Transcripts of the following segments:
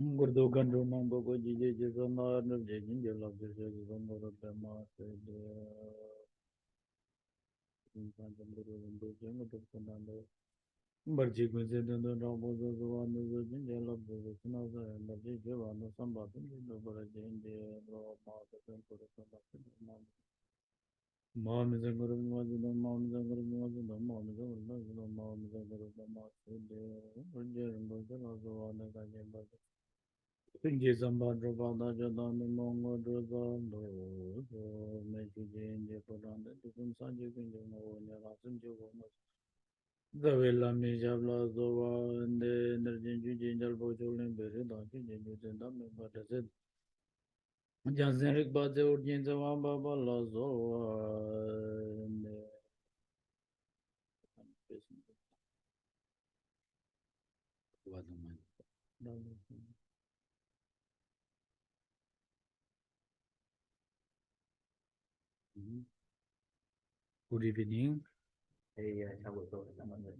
Ngondro Ngondro Mambo Go Jiji Jizana Jijin Jala Jiji Jizana Dhamma Sede Infantam Guru Rindu Jenga Dukkananda Barji Gunse Dendo Rambo Zuzuvanu Zujin Jala Jiji Sinaza Barji Jivanu Sambatin Jindo Barajin Jiro Mata Tempura Sambatin Mami Zanguru Mazino Mami Zanguru Mazino Mami Zanguru Mazino Mami Zanguru Dhamma Sede Barji Rindu Jala Zuvanu Kajin Barji Pinji Zamba Drabada Jadani Mongo Drazando Meji Jinji Podanda Dukun Sanji Pinji Mo Nyarasim Jugo Davila Mijabla Zova and the Nerjinju Jinjal Bojolin Beri Danji Jinju Zendam Badasid Janserik Baze Urjin Zava Baba Lazo and Good evening. Chào buổi tối tất cả mọi người.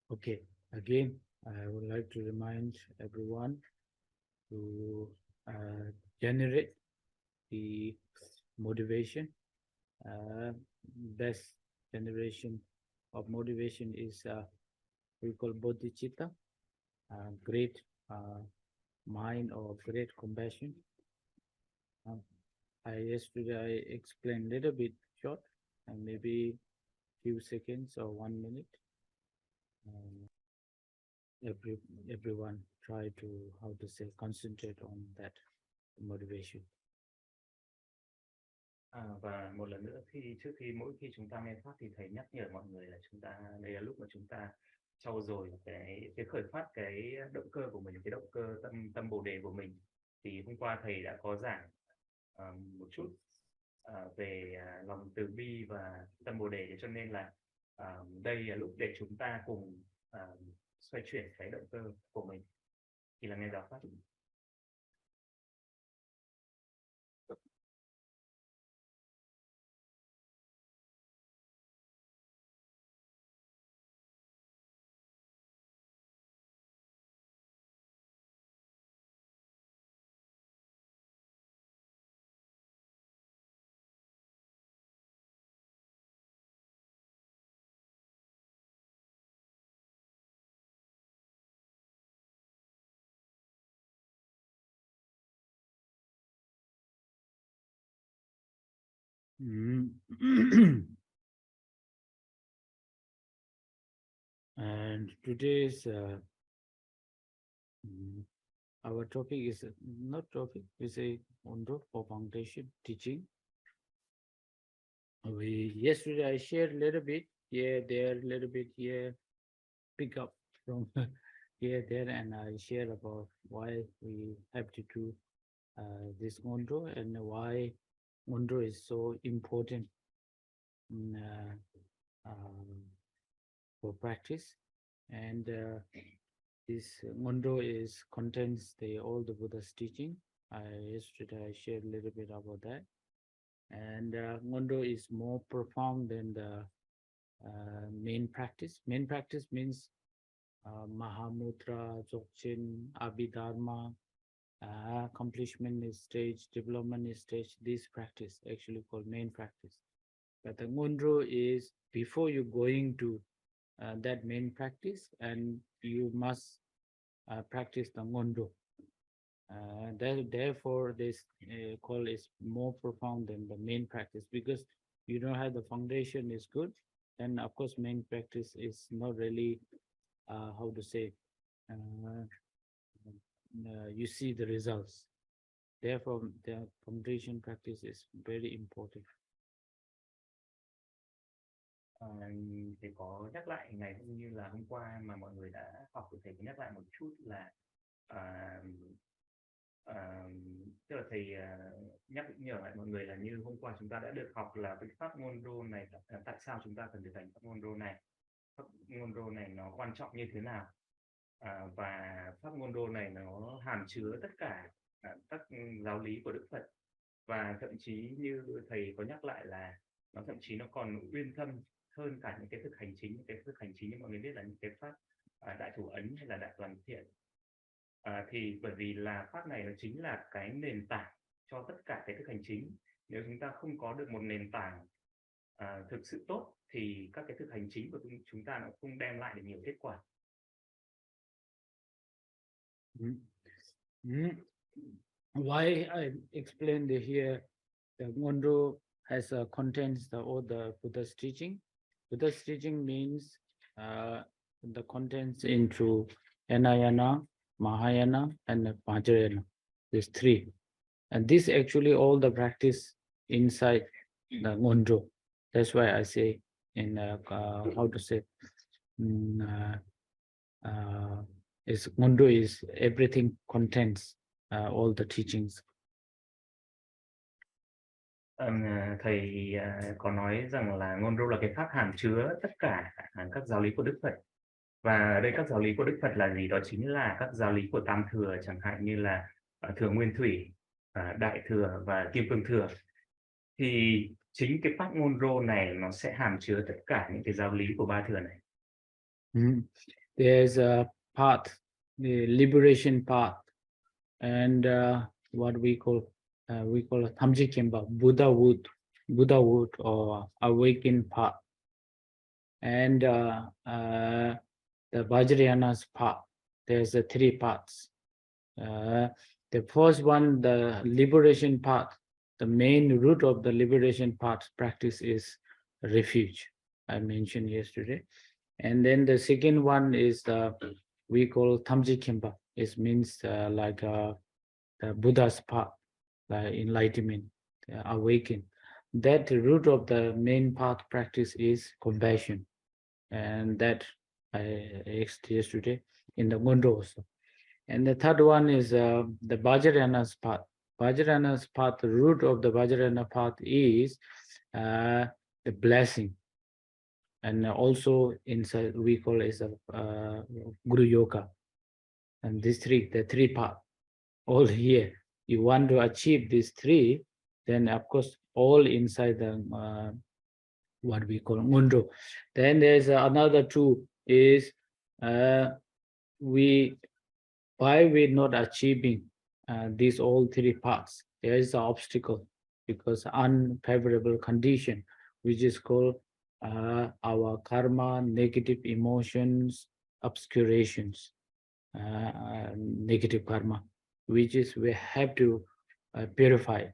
Okay, again, I would like to remind everyone to generate the motivation. Best generation of motivation is we call bodhicitta, great mind or great compassion. Yesterday I explained a little bit short, and maybe few seconds or 1 minute. Everyone try to, how to say, concentrate on that motivation. Và một lần nữa trước khi mỗi khi chúng ta nghe pháp thì thầy nhắc nhở mọi người là đây là lúc mà chúng ta trau dồi cái khởi phát cái động cơ của mình, cái động cơ tâm bồ đề của mình. Thì hôm qua thầy đã có giảng một chút về lòng từ bi và tâm bồ đề, cho nên là đây là lúc để chúng ta cùng xoay chuyển cái động cơ của mình khi là nghe giáo pháp. And today's our topic is not topic, we say Ngondro for foundation teaching. Yesterday I shared a little bit here, there, a little bit here, pick up from here, there, and I shared about why we have to do this Ngondro and why Ngondro is so important for practice. And this Ngondro contains all the Buddha's teaching. Yesterday I shared a little bit about that. And Ngondro is more profound than the main practice. Main practice means Mahamudra, Dzogchen, Abhidharma, accomplishment is stage, development is stage. This practice actually called main practice. But the Ngondro is before you going to that main practice, and you must practice the Ngondro. Therefore, this call is more profound than the main practice, because you don't have the foundation is good, then of course main practice is not really how to say you see the results. Therefore, the foundation practice is very important. Thì có nhắc lại ngày cũng như là hôm qua mà mọi người đã học, thì thầy có nhắc lại một chút là tức là thầy nhắc nhở lại mọi người là như hôm qua chúng ta đã được học là cái pháp Ngondro này, tại sao chúng ta cần thực hành pháp Ngondro này, pháp Ngondro này nó quan trọng như thế nào, và pháp Ngondro này nó hàm chứa tất cả các giáo lý của Đức Phật, và thậm chí như thầy có nhắc lại là nó thậm chí nó còn uyên thâm hơn cả những cái thực hành chính. Những cái thực hành chính như mọi người biết là những cái pháp đại thủ ấn hay là đại toàn thiện. Thì bởi vì là pháp này nó chính là cái nền tảng cho tất cả cái thực hành chính. Nếu chúng ta không có được một nền tảng thực sự tốt thì các cái thực hành chính của chúng ta nó không đem lại được nhiều kết quả. Why I explained here the Ngondro has contains all the Buddha's teaching. Buddha's teaching means the contents into Hinayana, Mahayana, and Vajrayana. There's three, and this actually all the practice inside the Ngondro. That's why I say in how to say is Ngondro is everything contains all the teachings. Thầy có nói rằng là Ngondro là cái pháp hàm chứa tất cả các giáo lý của Đức Phật. Và ở đây các giáo lý của Đức Phật là gì? Đó chính là các giáo lý của Tam Thừa, chẳng hạn như là Thừa Nguyên Thủy, Đại Thừa và Kim Cương Thừa. Thì chính cái pháp Ngondro này nó sẽ hàm chứa tất cả những cái giáo lý của ba thừa này. There's a path, the liberation path, and what we call Thamjikemba, Buddhahood or awakened path, and the Vajrayana's path. There's three paths. The first one, the liberation path, the main root of the liberation path practice is refuge, I mentioned yesterday. And then the second one is we call Thamjikemba. It means like the Buddha's path, like enlightenment, awaken. That root of the main path practice is compassion, and that I explained yesterday in the Ngondro also. And the third one is the Vajrayana's path. Vajrayana's path, the root of the Vajrayana path is the blessing. And also inside we call it Guru Yoga. And these three, the three paths, all here. You want to achieve these three, then of course all inside the what we call Ngondro. Then there's another two is why we're not achieving these all three parts. There is an obstacle because unfavorable condition, which is called our karma, negative emotions, obscurations, negative karma, which is we have to purify it,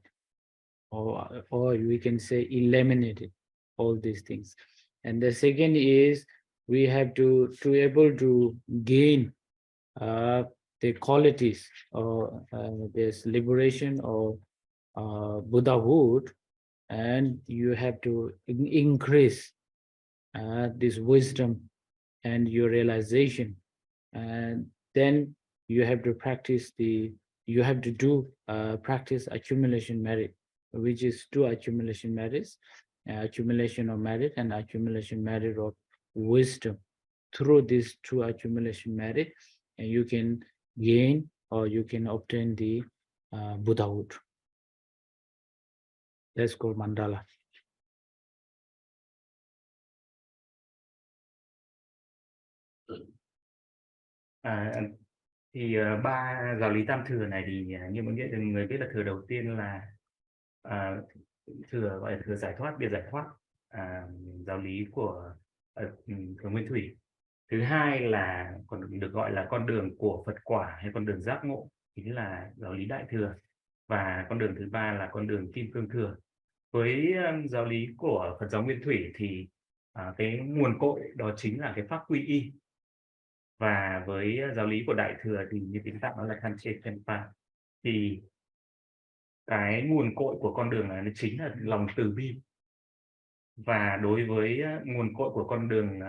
or we can say eliminate it, all these things. And the second is we have to able to gain the qualities or this liberation or Buddhahood, and you have to increase this wisdom and your realization, and then you have to practice practice accumulation merit, which is two accumulation merits, accumulation of merit and accumulation merit of wisdom. Through these two accumulation merit, and you can gain or you can obtain the Buddhahood. That's called mandala. Thì ba giáo lý Tam Thừa này thì như mọi người biết là thừa đầu tiên là thừa gọi là thừa giải thoát, bia giải thoát, giáo lý của Thừa Nguyên Thủy. Thứ hai là còn được gọi là con đường của Phật quả hay con đường giác ngộ, chính là giáo lý Đại Thừa. Và con đường thứ ba là con đường Kim Cương Thừa. Với giáo lý của Phật giáo Nguyên Thủy thì cái nguồn cội đó chính là cái pháp quy y. Và với giáo lý của Đại Thừa thì như tiếng Tạng nó là Thamjikemba, thì cái nguồn cội của con đường này nó chính là lòng từ bi. Và đối với nguồn cội của con đường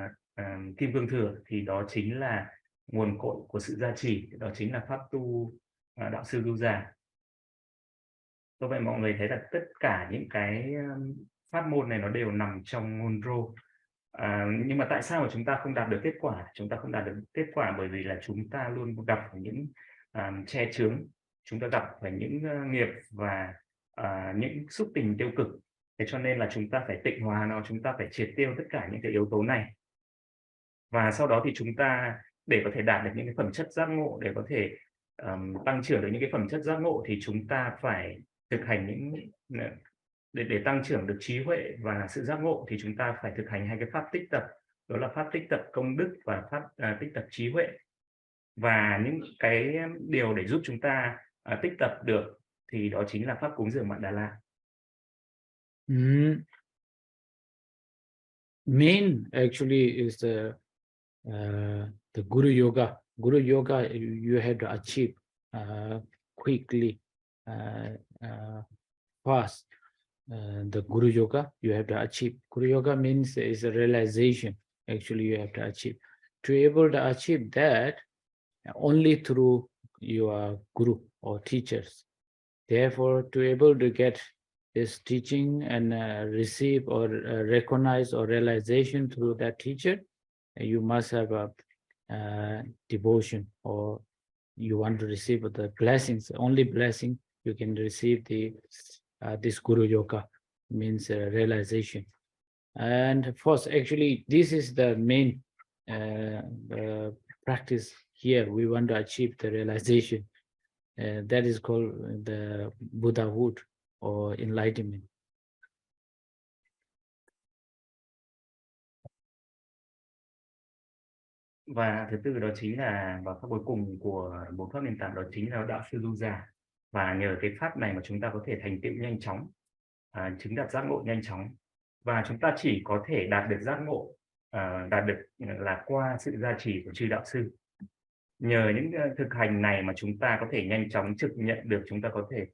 Kim Cương Thừa thì đó chính là nguồn cội của sự gia trì, đó chính là pháp tu đạo sư lưu già. Do vậy mọi người thấy là tất cả những cái pháp môn này nó đều nằm trong Ngondro. Nhưng mà tại sao mà chúng ta không đạt được kết quả? Chúng ta không đạt được kết quả bởi vì là chúng ta luôn gặp phải những che chướng, chúng ta gặp phải những nghiệp và những xúc tình tiêu cực Thế cho nên là chúng ta phải tịnh hóa nó, chúng ta phải triệt tiêu tất cả những cái yếu tố này. Và sau đó thì chúng ta để có thể đạt được những cái phẩm chất giác ngộ, để có thể tăng trưởng được những cái phẩm chất giác ngộ thì chúng ta phải thực hành những để tăng trưởng được trí huệ và sự giác ngộ thì chúng ta phải thực hành hai cái pháp tích tập, đó là pháp tích tập công đức và pháp tích tập trí huệ. Và những cái điều để giúp chúng ta tích tập được thì đó chính là pháp cúng dường Mạn Đà La. Main actually is the Guru Yoga. Guru Yoga you have to achieve quickly, fast. The Guru Yoga you have to achieve. Guru Yoga means is a realization. Actually, you have to achieve. To be able to achieve that only through your guru or teachers. Therefore, to be able to get this teaching and receive or recognize or realization through that teacher, you must have a devotion, or you want to receive the blessings. Only blessing you can receive this Guru Yoga means realization. And first, actually, this is the main practice here. We want to achieve the realization. That is called the Buddhahood or enlightenment. Và thứ tư đó chính là, và pháp cuối cùng của bốn pháp nền tảng đó chính là đạo sư du già. Và nhờ cái pháp này mà chúng ta có thể thành tựu nhanh chóng, chứng đạt giác ngộ nhanh chóng. Và chúng ta chỉ có thể đạt được giác ngộ, đạt được là qua sự gia trì của chư đạo sư. Nhờ những thực hành này mà chúng ta có thể nhanh chóng trực nhận được, chúng ta có thể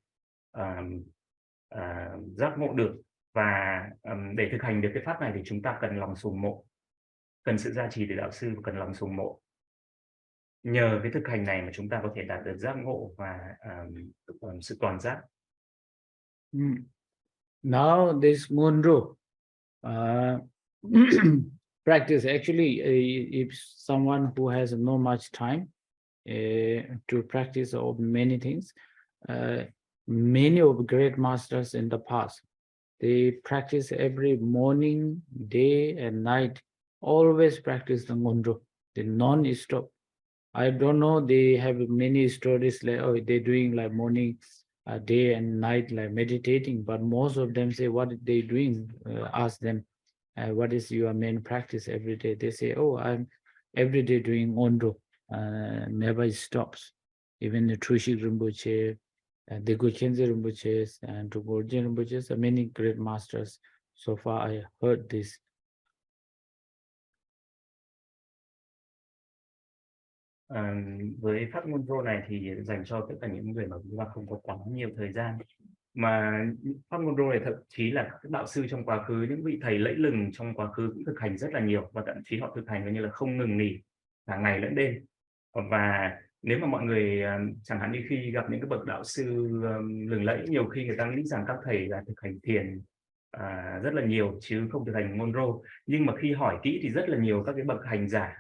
giác ngộ được. Và để thực hành được cái pháp này thì chúng ta cần lòng sùng mộ, cần sự gia trì từ đạo sư, cần lòng sùng mộ. Nhờ cái thực hành này mà chúng ta có thể đạt được giác ngộ và sự toàn giác. Now this Ngondro practice, actually, if someone who has no much time to practice of many things, many of great masters in the past, they practice every morning, day and night, always practice the Ngondro, the non-stop. I don't know, they have many stories like, oh, they're doing like morning, day and night, like meditating, but most of them say, what are they doing? Ask them, what is your main practice every day? They say, oh, I'm every day doing Ngondro, never stops. Even the Trushik Rinpoche, the Gokhenze Rinpoches, and Tulku Rinpoches, many great masters. So far, I heard this. Với pháp Ngondro này thì dành cho tất cả những người mà chúng ta không có quá nhiều thời gian. Mà pháp Ngondro này thậm chí là các đạo sư trong quá khứ, những vị thầy lẫy lừng trong quá khứ cũng thực hành rất là nhiều, và thậm chí họ thực hành gần như là không ngừng nghỉ cả ngày lẫn đêm. Và nếu mà mọi người chẳng hạn như khi gặp những cái bậc đạo sư lừng lẫy, nhiều khi người ta nghĩ rằng các thầy là thực hành thiền rất là nhiều chứ không thực hành Ngondro. Nhưng mà khi hỏi kỹ thì rất là nhiều các cái bậc hành giả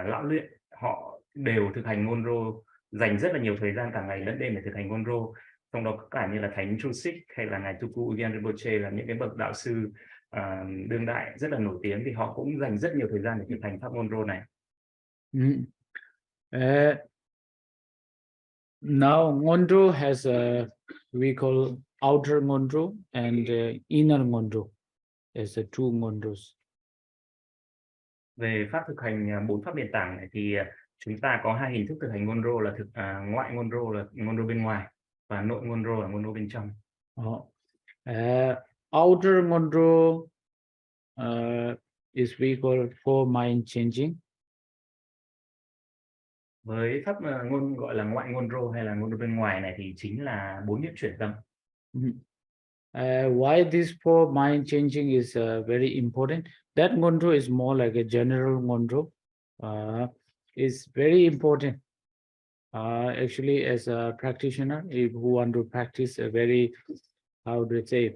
lão luyện, họ đều thực hành Ngondro, dành rất là nhiều thời gian cả ngày lẫn đêm để thực hành Ngondro. Trong đó cả như là Thánh Chuỗi hay là ngài Tulku Migmar Tsering là những cái bậc đạo sư đương đại rất là nổi tiếng, thì họ cũng dành rất nhiều thời gian để thực hành pháp Ngondro này. Now Ngondro has we call outer Ngondro and inner Ngondro as the two Ngondros. Về pháp thực hành bốn pháp nền tảng này thì chúng ta có hai hình thức thực hành Ngondro là ngoại Ngondro là Ngondro bên ngoài, và nội Ngondro là Ngondro bên trong. Outer Ngondro is we call for mind changing. Với pháp gọi là ngoại Ngondro hay là Ngondro bên ngoài này thì chính là bốn nghiệp chuyển tâm. Why this for mind changing is very important? That Ngondro is more like a general Ngondro. It's very important. Actually, as a practitioner, if you want to practice a very, how do I say,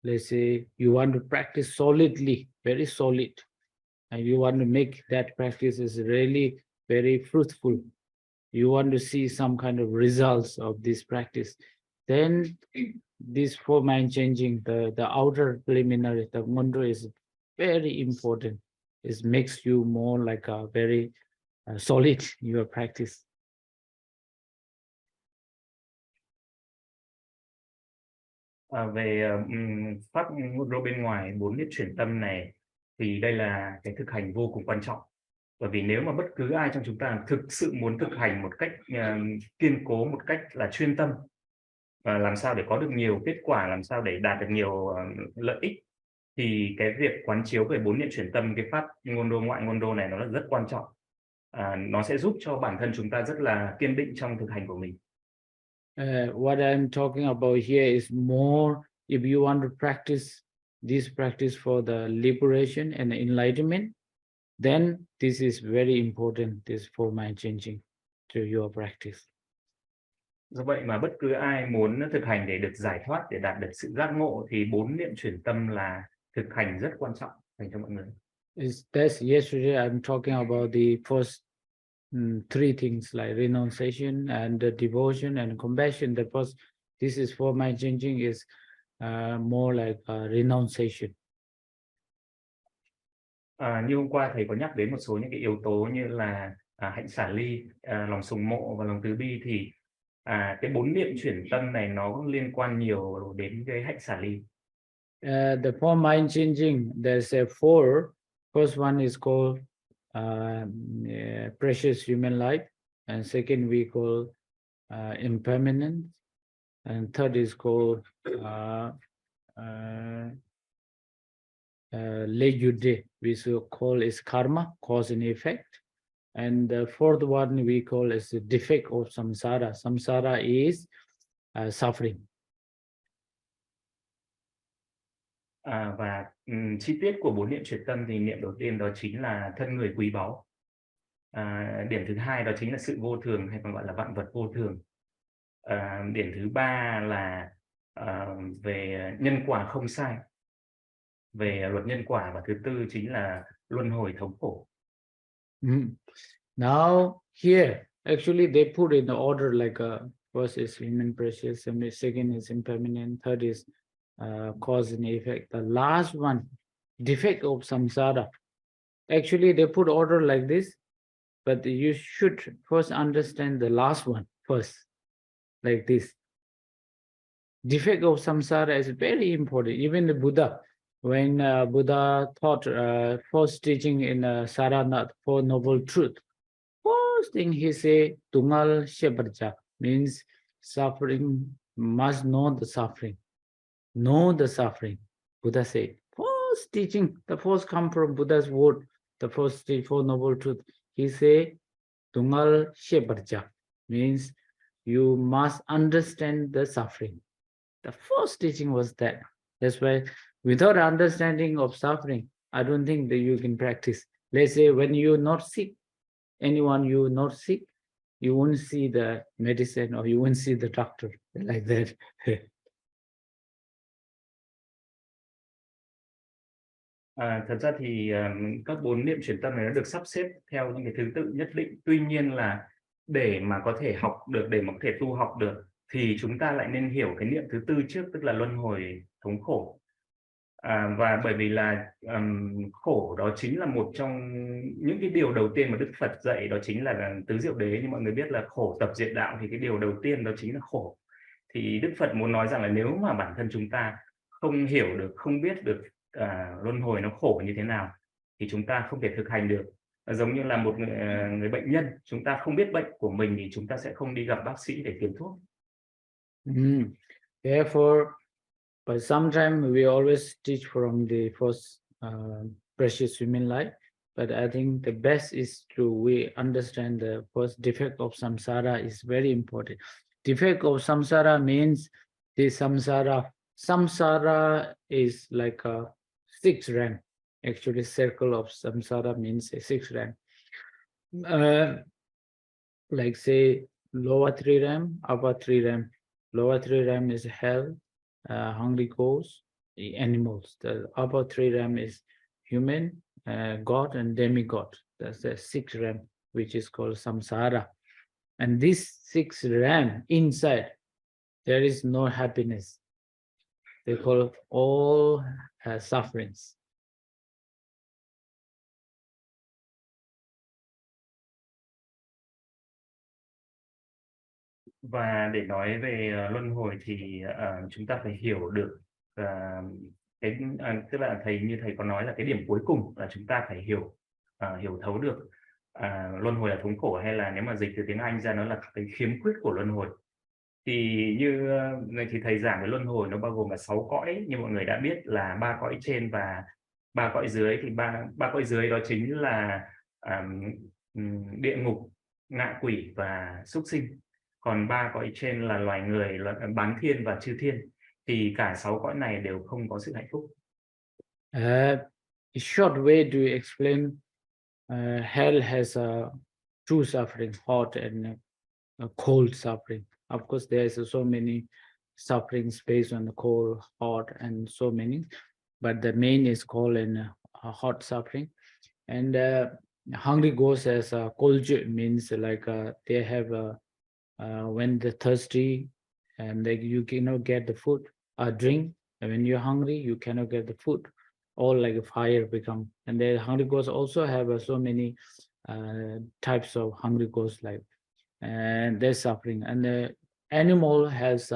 let's say you want to practice solidly, very solid, and you want to make that practice is really very fruitful. you want to see some kind of results of this practice, then this four mind changing, the outer preliminary, the Ngondro is very important. It makes you more like a very solid your practice. Về pháp Ngondro bên ngoài 4 niệm chuyển tâm này thì đây là cái thực hành vô cùng quan trọng. Bởi vì nếu mà bất cứ ai trong chúng ta thực sự muốn thực hành một cách kiên cố, một cách là chuyên tâm, và làm sao để có được nhiều kết quả, làm sao để đạt được nhiều lợi ích, thì cái việc quán chiếu về 4 niệm chuyển tâm, cái pháp Ngondro ngoại Ngondro này nó là rất quan trọng. Nó sẽ giúp cho bản thân chúng ta rất là kiên định trong thực hành của mình. What I'm talking about here is more if you want to practice this practice for the liberation and enlightenment, then this is very important, this four mind changing to your practice. Do vậy mà bất cứ ai muốn thực hành để được giải thoát, để đạt được sự giác ngộ, thì 4 niệm chuyển tâm là thực hành rất quan trọng dành cho mọi người. That's yesterday I'm talking about the first three things like renunciation and devotion and compassion. The first, this is four mind changing is more like renunciation. Như hôm qua thầy có nhắc đến một số những cái yếu tố như là hạnh xả ly, lòng sùng mộ và lòng từ bi, thì cái 4 niệm chuyển tâm này nó liên quan nhiều đến cái hạnh xả ly. The four mind changing, there's four. First one is called precious human life, and second we call impermanence, and third is called lejude, we should call is karma, cause and effect, and the fourth one we call is the defect of samsara. Samsara is suffering. Và chi tiết của 4 niệm chuyển tâm thì niệm đầu tiên đó chính là thân người quý báu. Điểm thứ hai đó chính là sự vô thường, hay còn gọi là vạn vật vô thường. Điểm thứ ba là về nhân quả không sai, về luật nhân quả, và thứ tư chính là luân hồi thống khổ. Now here actually they put in the order like first is human precious, second is impermanent, third is cause and effect, the last one defect of samsara. Actually they put order like this, but you should first understand the last one first, like this. Defect of samsara is very important. Even the Buddha, when Buddha taught first teaching in Saranath, Four Noble Truth, first thing he say, Tungal Sheparja, means suffering, must know the suffering. Know the suffering. Buddha said, first teaching, the first come from Buddha's word, the first teach Four Noble Truth. He say, Tungal Sheparja, means you must understand the suffering. The first teaching was that. That's why without understanding of suffering, I don't think that you can practice. Let's say when you're not sick, anyone you're not sick, you won't see the medicine or you won't see the doctor like that. Thật ra thì các 4 niệm chuyển tâm này nó được sắp xếp theo những cái thứ tự nhất định. Tuy nhiên là để mà có thể học được, để mà có thể tu học được, thì chúng ta lại nên hiểu cái niệm thứ tư trước, tức là luân hồi thống khổ. Và bởi vì là khổ đó chính là một trong những cái điều đầu tiên mà Đức Phật dạy, đó chính là tứ diệu đế. Như mọi người biết là khổ tập diệt đạo, thì cái điều đầu tiên đó chính là khổ. Thì Đức Phật muốn nói rằng là nếu mà bản thân chúng ta không hiểu được, không biết được luân hồi nó khổ như thế nào, thì chúng ta không thể thực hành được. Giống như là một người bệnh nhân, chúng ta không biết bệnh của mình thì chúng ta sẽ không đi gặp bác sĩ để tìm thuốc. Therefore, but sometimes we always teach from the first precious human life, but I think the best is to we understand the first defect of samsara is very important. Defect of samsara means the samsara is like a 6 rank. Actually, circle of samsara means a 6 rank. Like say lower 3 ram, upper 3 ram. Lower 3 ram is hell, hungry ghosts, animals. The upper 3 ram is human, God and demigod. That's the 6 ram, which is called samsara. And this 6 realm inside, there is no happiness. They call all sufferings. Và để nói về luân hồi thì chúng ta phải hiểu được tức là như thầy có nói là cái điểm cuối cùng là chúng ta phải hiểu thấu được luân hồi là thống khổ, hay là nếu mà dịch từ tiếng Anh ra nó là cái khiếm khuyết của luân hồi. Thì như thì thầy giảng về luân hồi nó bao gồm là 6 cõi, như mọi người đã biết là 3 cõi trên và 3 cõi dưới. Thì ba cõi dưới đó chính là địa ngục, ngạ quỷ và súc sinh. Còn 3 cõi trên là loài người, bán thiên và chư thiên. Thì cả 6 cõi này đều không có sự hạnh phúc. A short way to explain, hell has a true suffering, hot and cold suffering. Of course, there's so many sufferings based on the cold, hot, and so many, but the main is cold and hot suffering. And hungry ghosts as a cold means like they have when they're thirsty and you cannot get the food or drink. And when you're hungry, you cannot get the food. All like a fire become. And the hungry ghosts also have so many types of hungry ghosts, like, and they're suffering. And the animal has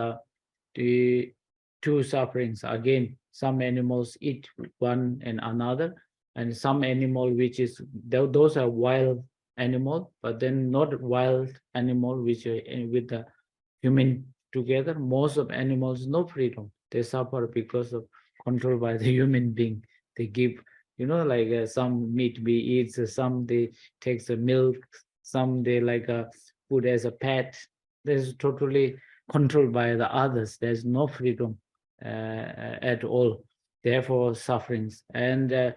the two sufferings. Again, some animals eat one and another, and some animal which is those are wild animal, but then not wild animal which are with the human together. Most of animals no freedom. They suffer because of control by the human being. They give, like some meat we eat, some they take the milk, some they like food as a pet. There's totally controlled by the others. There's no freedom at all. Therefore, sufferings. And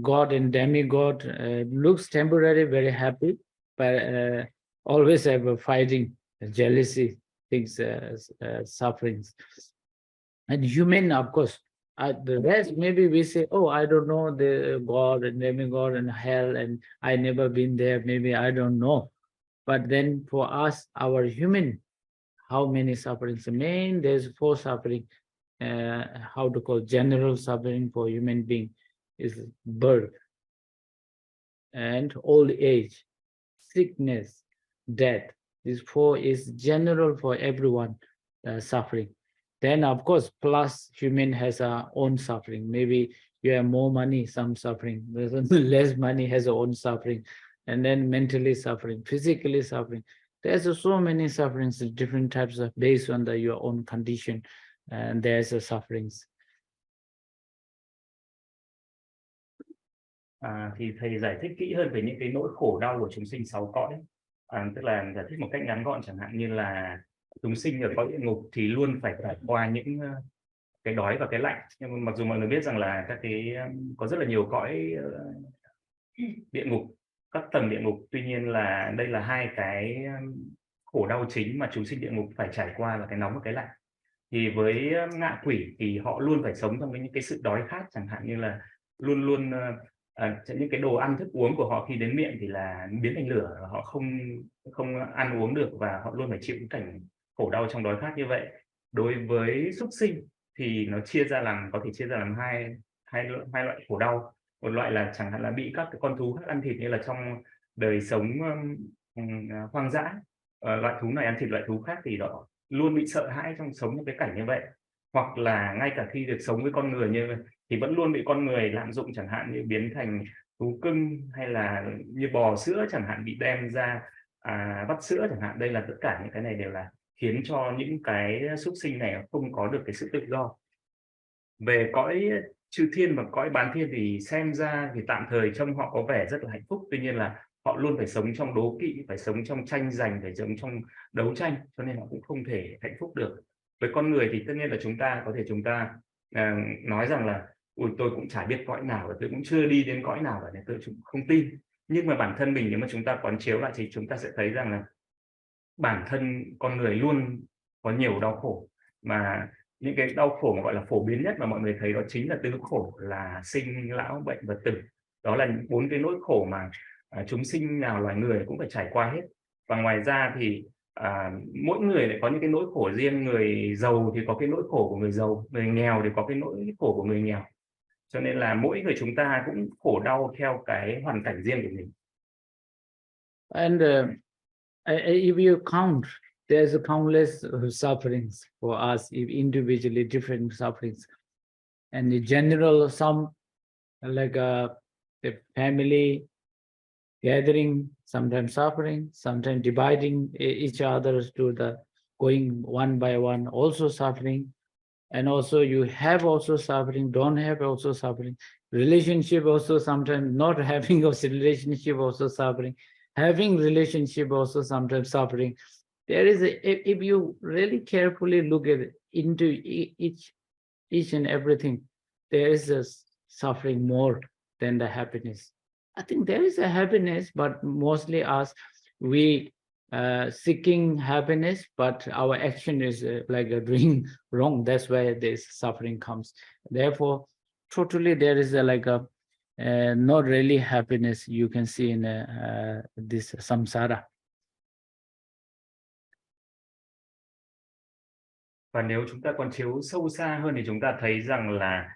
God and demigod looks temporary, very happy, but always have a fighting, jealousy, things, sufferings. And human, of course, the rest maybe we say, oh, I don't know the God and demigod and hell, and I never been there, maybe I don't know. But then for us, our human, how many sufferings? Main, there's 4 suffering, how to call general suffering for human being is birth and old age, sickness, death. These 4 is general for everyone suffering. Then of course, plus human has our own suffering. Maybe you have more money, some suffering. Less money has their own suffering. And then mentally suffering, physically suffering. There's so many sufferings, different types of based on your own condition. And there's sufferings. Thì thầy giải thích kỹ hơn về những cái nỗi khổ đau của chúng sinh 6 cõi. Tức là giải thích một cách ngắn gọn, chẳng hạn như là chúng sinh ở cõi địa ngục thì luôn phải trải qua những cái đói và cái lạnh. Nhưng mà mặc dù mọi người biết rằng là các cái có rất là nhiều cõi địa ngục, các tầng địa ngục, tuy nhiên là đây là 2 cái khổ đau chính mà chúng sinh địa ngục phải trải qua, là cái nóng và cái lạnh. Thì với ngạ quỷ thì họ luôn phải sống trong những cái sự đói khát, chẳng hạn như là luôn luôn những cái đồ ăn thức uống của họ khi đến miệng thì là biến thành lửa, họ không ăn uống được, và họ luôn phải chịu những cảnh khổ đau trong đói khát như vậy. Đối với súc sinh thì nó có thể chia ra làm hai loại khổ đau. Một loại là chẳng hạn là bị các cái con thú khác ăn thịt, như là trong đời sống hoang dã, loại thú này ăn thịt loại thú khác thì đó luôn bị sợ hãi trong sống trong cái cảnh như vậy. Hoặc là ngay cả khi được sống với con người như vậy thì vẫn luôn bị con người lạm dụng, chẳng hạn như biến thành thú cưng, hay là như bò sữa chẳng hạn bị đem ra vắt sữa chẳng hạn. Đây là tất cả những cái này đều là khiến cho những cái súc sinh này không có được cái sự tự do. Về cõi chư thiên và cõi bán thiên thì xem ra thì tạm thời trông họ có vẻ rất là hạnh phúc, tuy nhiên là họ luôn phải sống trong đố kỵ, phải sống trong tranh giành, phải sống trong đấu tranh, cho nên họ cũng không thể hạnh phúc được. Với con người thì tất nhiên là chúng ta nói rằng là ui, tôi cũng chả biết cõi nào và tôi cũng chưa đi đến cõi nào cả nên tôi cũng không tin. Nhưng mà bản thân mình, nếu mà chúng ta quán chiếu lại thì chúng ta sẽ thấy rằng là bản thân con người luôn có nhiều đau khổ, mà những cái đau khổ mà gọi là phổ biến nhất mà mọi người thấy đó chính là tứ khổ, là sinh, lão, bệnh và tử. Đó là 4 cái nỗi khổ mà chúng sinh nào loài người cũng phải trải qua hết. Và ngoài ra thì mỗi người lại có những cái nỗi khổ riêng. Người giàu thì có cái nỗi khổ của người giàu, người nghèo thì có cái nỗi khổ của người nghèo. Cho nên là mỗi người chúng ta cũng khổ đau theo cái hoàn cảnh riêng của mình. And if you count, there's countless sufferings for us, if individually different sufferings. And in general, some like the family gathering, sometimes suffering, sometimes dividing each other to the going one by one, also suffering. And also you have also suffering, don't have also suffering. Relationship also sometimes not having a relationship also suffering. Having relationship also sometimes suffering. There is if you really carefully look at it, into each and everything, there is a suffering more than the happiness. I think there is a happiness, but mostly us, we seeking happiness, but our action is doing wrong. That's why this suffering comes. Therefore, totally there is not really happiness you can see in this samsara. Và nếu chúng ta còn chiếu sâu xa hơn thì chúng ta thấy rằng là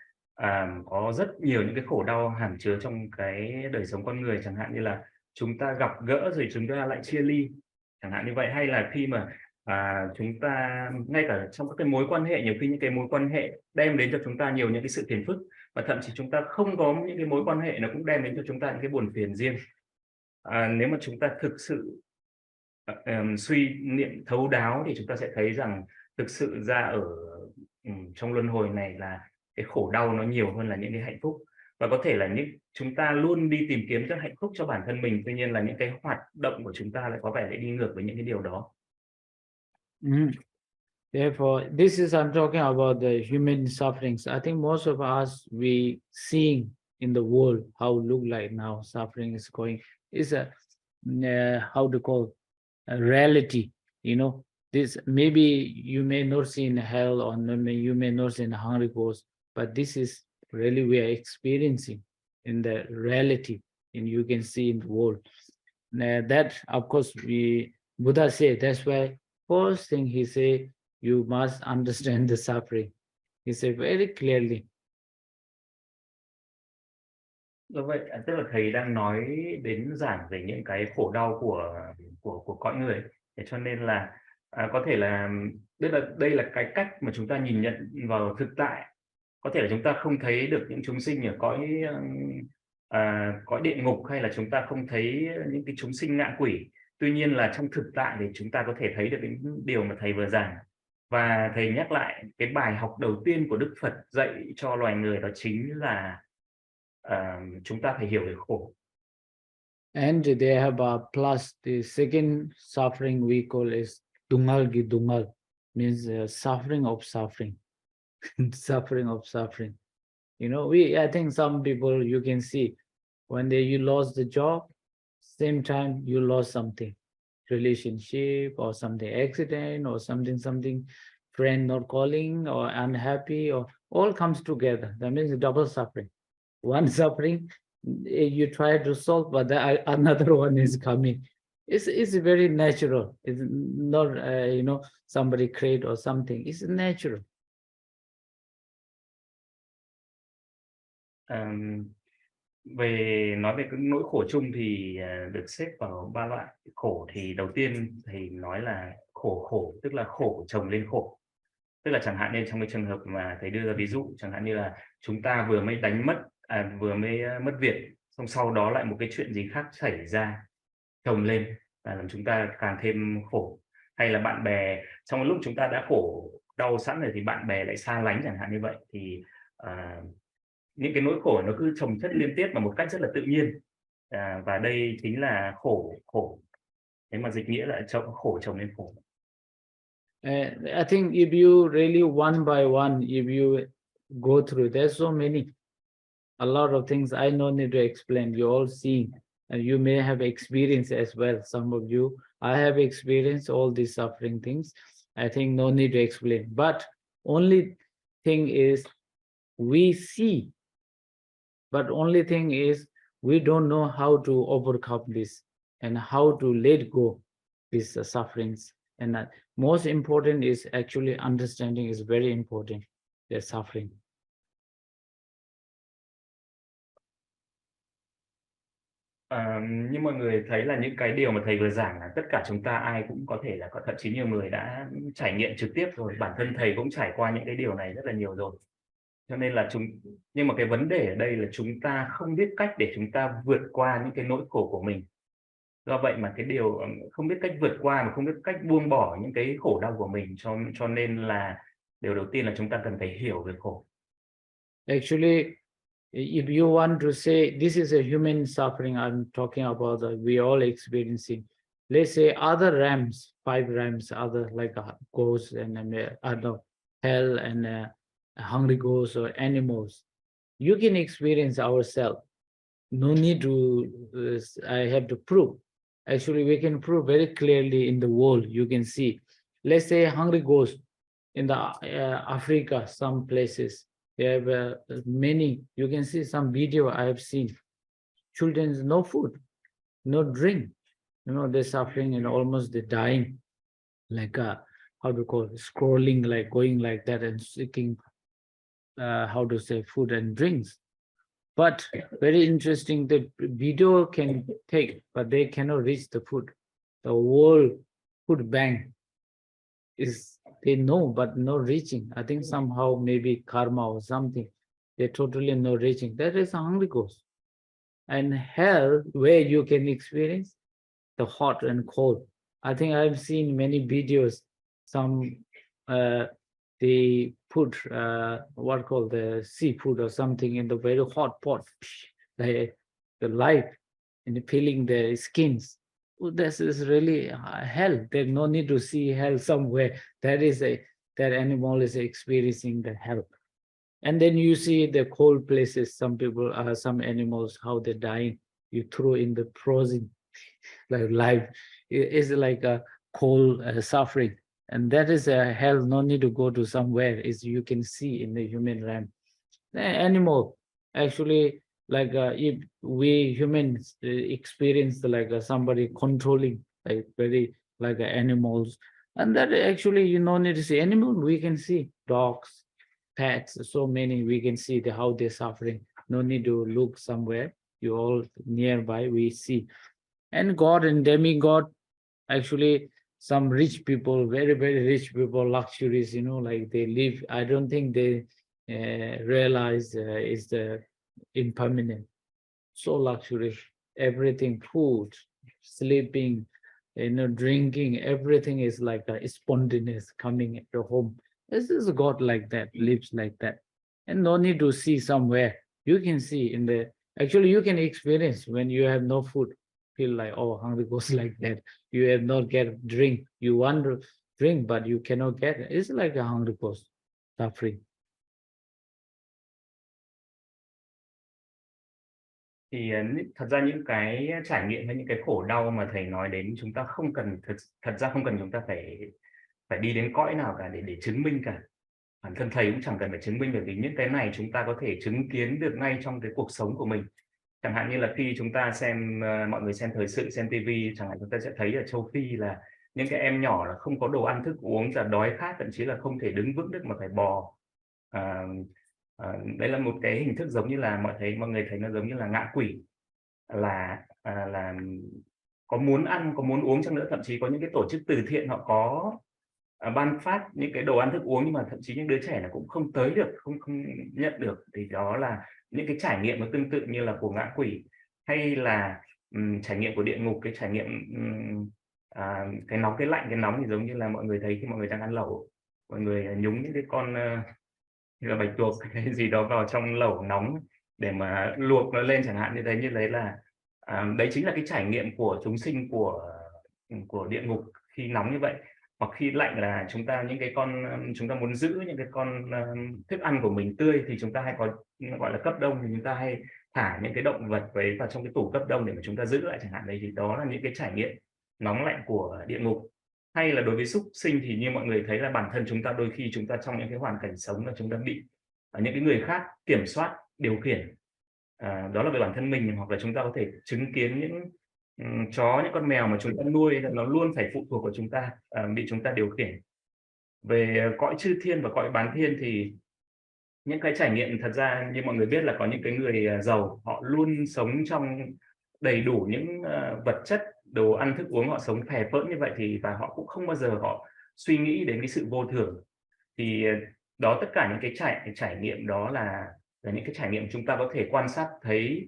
có rất nhiều những cái khổ đau hàm chứa trong cái đời sống con người, chẳng hạn như là chúng ta gặp gỡ rồi chúng ta lại chia ly, chẳng hạn như vậy. Hay là khi mà chúng ta ngay cả trong các cái mối quan hệ, nhiều khi những cái mối quan hệ đem đến cho chúng ta nhiều những cái sự phiền phức, và thậm chí chúng ta không có những cái mối quan hệ nó cũng đem đến cho chúng ta những cái buồn phiền riêng. Nếu mà chúng ta thực sự suy niệm thấu đáo thì chúng ta sẽ thấy rằng thực sự ra ở trong luân hồi này là cái khổ đau nó nhiều hơn là những cái hạnh phúc. Và có thể là chúng ta luôn đi tìm kiếm rất hạnh phúc cho bản thân mình, tuy nhiên là những cái hoạt động của chúng ta lại có vẻ lại đi ngược với những cái điều đó. Therefore, this is I'm talking about the human sufferings. I think most of us, we seeing in the world how look like now suffering is going is a how to call a reality. This maybe you may not see in hell, or you may not see in the hungry ghost, but this is really we are experiencing in the reality, and you can see in the world. That of course Buddha said. That's why first thing he say, you must understand the suffering. He said very clearly. Do vậy, tức là thầy đang nói đến giảng về những cái khổ đau của cõi người. Thế cho nên là có thể là đây là cái cách mà chúng ta nhìn nhận vào thực tại. Có thể là chúng ta không thấy được những chúng sinh ở cõi địa ngục, hay là chúng ta không thấy những cái chúng sinh ngạ quỷ. Tuy nhiên là trong thực tại thì chúng ta có thể thấy được những điều mà thầy vừa giảng. Và thầy nhắc lại cái bài học đầu tiên của Đức Phật dạy cho loài người, đó chính là chúng ta phải hiểu về khổ. And they have a plus. The second suffering we call is dungal gi dungal, means suffering of suffering. Suffering of suffering. I think some people you can see when you lost the job, same time you lost something, relationship or something, accident or something, friend not calling or unhappy, or all comes together. That means double suffering. One suffering you try to solve, but another one is coming. It's very natural. It's not somebody create or something. It's natural. Nói về cái nỗi khổ chung thì được xếp vào 3 loại khổ. Thì đầu tiên thì nói là khổ, tức là khổ chồng lên khổ. Tức là chẳng hạn như trong cái trường hợp mà thầy đưa ra ví dụ, chẳng hạn như là chúng ta vừa mới vừa mới mất việc, xong sau đó lại một cái chuyện gì khác xảy ra chồng lên và làm chúng ta càng thêm khổ. Hay là bạn bè, trong lúc chúng ta đã khổ đau sẵn rồi thì bạn bè lại xa lánh, chẳng hạn như vậy. Thì những cái nỗi khổ nó cứ chồng chất liên tiếp mà một cách rất là tự nhiên. Và đây chính là khổ. Nếu mà dịch nghĩa là khổ chồng lên khổ. I think if you really one by one, if you go through, there's so many, a lot of things I no need to explain. You all see, and you may have experience as well. Some of you, I have experienced all these suffering things. I think no need to explain. But only thing is we see, but only thing is we don't know how to overcome this and how to let go. these sufferings. And most important is actually understanding is very important, their suffering. Như mọi người thấy là những cái điều mà thầy vừa giảng là tất cả chúng ta ai cũng có thể là thậm chí nhiều người đã trải nghiệm trực tiếp rồi, bản thân thầy cũng trải qua những cái điều này rất là nhiều rồi. Cho nên là nhưng mà cái vấn đề ở đây là chúng ta không biết cách để chúng ta vượt qua những cái nỗi khổ của mình. Do vậy mà cái điều không biết cách vượt qua mà không biết cách buông bỏ những cái khổ đau của mình, cho nên là điều đầu tiên là chúng ta cần phải hiểu về khổ. Actually, if you want to say this is a human suffering, I'm talking about we all experiencing. Let's say other realms, 5 realms, other like ghosts and other hell and hungry ghosts or animals. You can experience ourselves. No need to, I have to prove. Actually, we can prove very clearly in the world. You can see, let's say hungry ghost in the Africa, some places. They have many, you can see some video I have seen. Children's no food, no drink. You know, they're suffering and almost they're dying. Like how to call it, scrolling, like going like that and seeking, how to say, food and drinks. But very interesting, the video can take, but they cannot reach the food. The whole food bank is, they know, but no reaching. I think somehow maybe karma or something. They're totally no reaching. That is a hungry ghost. And hell, where you can experience the hot and cold. I think I've seen many videos. Some they put what called the seafood or something in the very hot pot, the light, and peeling their skins. Oh, this is really hell. There's no need to see hell somewhere. That animal is experiencing the hell. And then you see the cold places. Some people, some animals, how they're dying. You throw in the frozen, like life is like a cold suffering. And that is a hell, no need to go to somewhere, is you can see in the human realm. The animal, actually, like if we humans experience like somebody controlling, like very like animals, and that actually you no need to see animal, we can see dogs, pets, so many, we can see how they're suffering. No need to look somewhere, you all nearby, we see. And God and demigod, actually some rich people, very, very rich people, luxuries, you know, like they live, I don't think they realize is the impermanent. So luxury, everything, food, sleeping, you know, drinking, everything is like a spontaneous coming at your home. This is God like that, lives like that. And no need to see somewhere. You can see in the, actually you can experience when you have no food, feel like, oh, hungry goes like that. You have not get drink. You want to drink, but you cannot get it. It's like a hungry ghost suffering. Thì thật ra những cái trải nghiệm hay những cái khổ đau mà thầy nói đến, chúng ta không cần thật ra không cần chúng ta phải đi đến cõi nào cả để chứng minh cả. Bản thân thầy cũng chẳng cần phải chứng minh, bởi vì những cái này chúng ta có thể chứng kiến được ngay trong cái cuộc sống của mình. Chẳng hạn như là khi chúng ta xem, mọi người xem thời sự, xem tivi, chẳng hạn chúng ta sẽ thấy ở châu Phi là những cái em nhỏ là không có đồ ăn thức uống, là đói khát, thậm chí là không thể đứng vững được mà phải bò. Đấy là một cái hình thức giống như là mọi người thấy nó giống như là ngạ quỷ, là có muốn ăn, có muốn uống chăng nữa, thậm chí có những cái tổ chức từ thiện họ có ban phát những cái đồ ăn thức uống, nhưng mà thậm chí những đứa trẻ là cũng không tới được, không nhận được. Thì đó là những cái trải nghiệm nó tương tự như là của ngạ quỷ, hay là trải nghiệm của địa ngục, cái trải nghiệm cái nóng cái lạnh. Cái nóng thì giống như là mọi người thấy khi mọi người đang ăn lẩu, mọi người nhúng những cái con như là bạch tuộc hay gì đó vào trong lẩu nóng để mà luộc nó lên chẳng hạn, như đấy là đấy chính là cái trải nghiệm của chúng sinh của địa ngục khi nóng như vậy. Hoặc khi lạnh là chúng ta muốn giữ những cái con thức ăn của mình tươi, thì chúng ta hay có gọi là cấp đông, thì chúng ta hay thả những cái động vật vào trong cái tủ cấp đông để mà chúng ta giữ lại chẳng hạn. Đấy thì đó là những cái trải nghiệm nóng lạnh của địa ngục. Hay là đối với súc sinh thì như mọi người thấy là bản thân chúng ta đôi khi chúng ta trong những cái hoàn cảnh sống là chúng ta bị những cái người khác kiểm soát, điều khiển. Đó là về bản thân mình, hoặc là chúng ta có thể chứng kiến những chó, những con mèo mà chúng ta nuôi nó luôn phải phụ thuộc vào chúng ta, bị chúng ta điều khiển. Về cõi chư thiên và cõi bán thiên thì những cái trải nghiệm thật ra như mọi người biết là có những cái người giàu, họ luôn sống trong đầy đủ những vật chất, đồ ăn thức uống, họ sống phè phỡn như vậy thì và họ cũng không bao giờ họ suy nghĩ đến cái sự vô thường. Thì đó, tất cả những cái trải nghiệm đó là những cái trải nghiệm chúng ta có thể quan sát thấy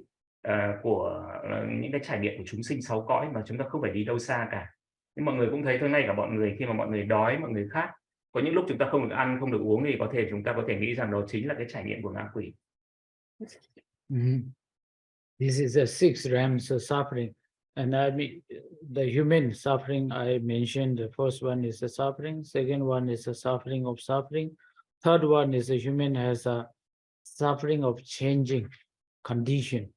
của những cái trải nghiệm của chúng sinh sáu cõi mà chúng ta không phải đi đâu xa cả. Nhưng mọi người cũng thấy thôi, ngay cả mọi người khi mà mọi người đói, mọi người khát, có những lúc chúng ta không được ăn, không được uống thì có thể chúng ta có thể nghĩ rằng đó chính là cái trải nghiệm của ngạ quỷ. This is the six realms of suffering. And I mean, the human suffering, I mentioned the first one is the suffering, second one is the suffering of suffering, third one is the human has a suffering of changing condition.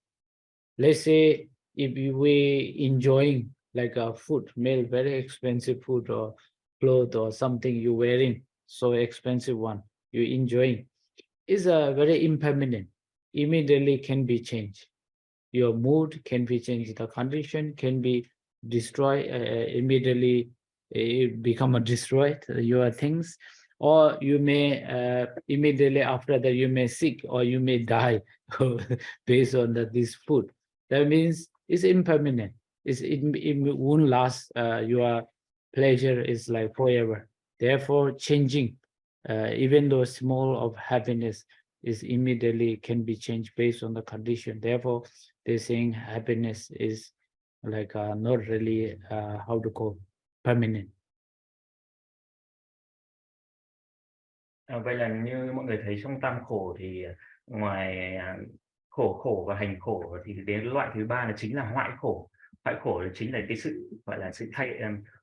Let's say if we enjoying like a food, meal, very expensive food or clothes or something you wearing, so expensive one, you enjoying, is a very impermanent, immediately can be changed. Your mood can be changed, the condition can be destroyed, immediately become a destroyed, your things, or you may immediately after that you may sick or you may die based on this food. That means it's impermanent. It won't last. Your pleasure is like forever. Therefore, changing, even though small of happiness is immediately can be changed based on the condition. Therefore, they're saying happiness is like not really how to call permanent. Vậy là như mọi người thấy trong tam khổ thì ngoài khổ và hành khổ thì đến loại thứ ba là chính là hoại khổ. Hoại khổ là chính là cái sự gọi là sự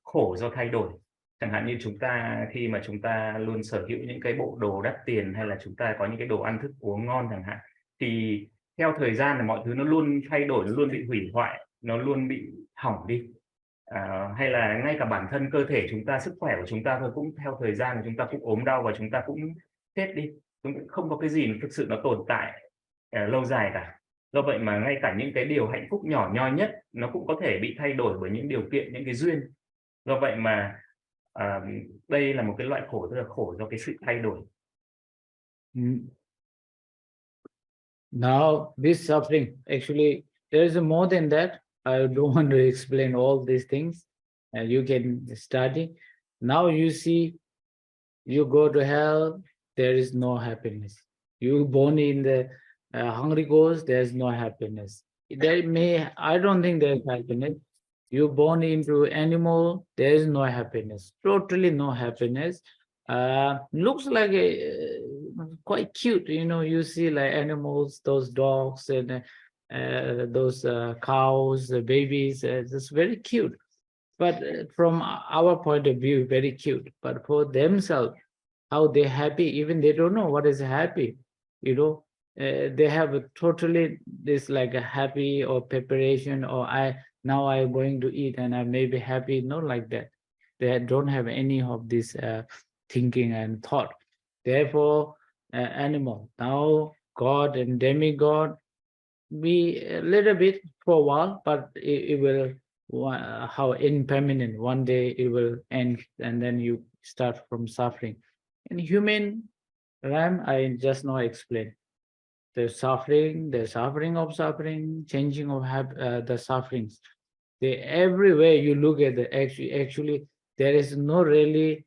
khổ do thay đổi. Chẳng hạn như chúng ta khi mà chúng ta luôn sở hữu những cái bộ đồ đắt tiền hay là chúng ta có những cái đồ ăn thức uống ngon chẳng hạn, thì theo thời gian là mọi thứ nó luôn thay đổi, nó luôn bị hủy hoại, nó luôn bị hỏng đi. Hay là ngay cả bản thân cơ thể chúng ta, sức khỏe của chúng ta thôi, cũng theo thời gian là chúng ta cũng ốm đau và chúng ta cũng chết đi, cũng không có cái gì thực sự nó tồn tại lâu dài cả. Do vậy mà ngay cả những cái điều hạnh phúc nhỏ nhoi nhất nó cũng có thể bị thay đổi bởi những điều kiện, những cái duyên. Do vậy mà đây là một cái loại khổ, tức là khổ do cái sự thay đổi. Now this suffering, actually there is more than that. I don't want to explain all these things. You can study. Now you see, you go to hell, there is no happiness. You born in the hungry ghost, there's no happiness. I don't think there's happiness. You born into animal, there is no happiness. Totally no happiness. Looks like quite cute, you see like animals, those dogs and those cows, the babies, it's very cute. But from our point of view, very cute. But for themselves, how they happy, even they don't know what is happy, they have a totally this like a happy or preparation, or now I'm going to eat and I may be happy, not like that. They don't have any of this thinking and thought. Therefore, animal, now God and demigod, be a little bit for a while, but it will how impermanent, one day it will end and then you start from suffering. In human realm, I just now explained the suffering of suffering, changing of the sufferings. Everywhere you look at the actually there is no really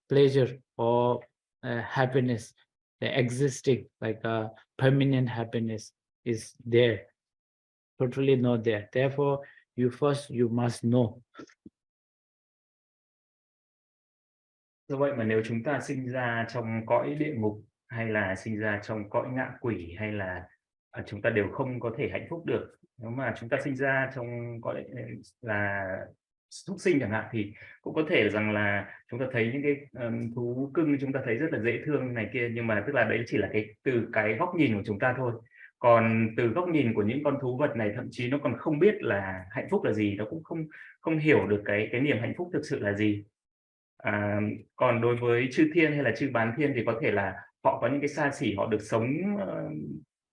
pleasure or happiness existing, like a permanent happiness is there, totally not there. Therefore, you must know. Do vậy mà nếu chúng ta sinh ra trong cõi địa ngục hay là sinh ra trong cõi ngạ quỷ hay là chúng ta đều không có thể hạnh phúc được. Nếu mà chúng ta sinh ra trong cõi là súc sinh chẳng hạn thì cũng có thể rằng là chúng ta thấy những cái thú cưng chúng ta thấy rất là dễ thương này kia, nhưng mà tức là đấy chỉ là từ cái góc nhìn của chúng ta thôi. Còn từ góc nhìn của những con thú vật này, thậm chí nó còn không biết là hạnh phúc là gì, nó cũng không hiểu được cái niềm hạnh phúc thực sự là gì. Còn đối với chư thiên hay là chư bán thiên thì có thể là họ có những cái xa xỉ, họ được sống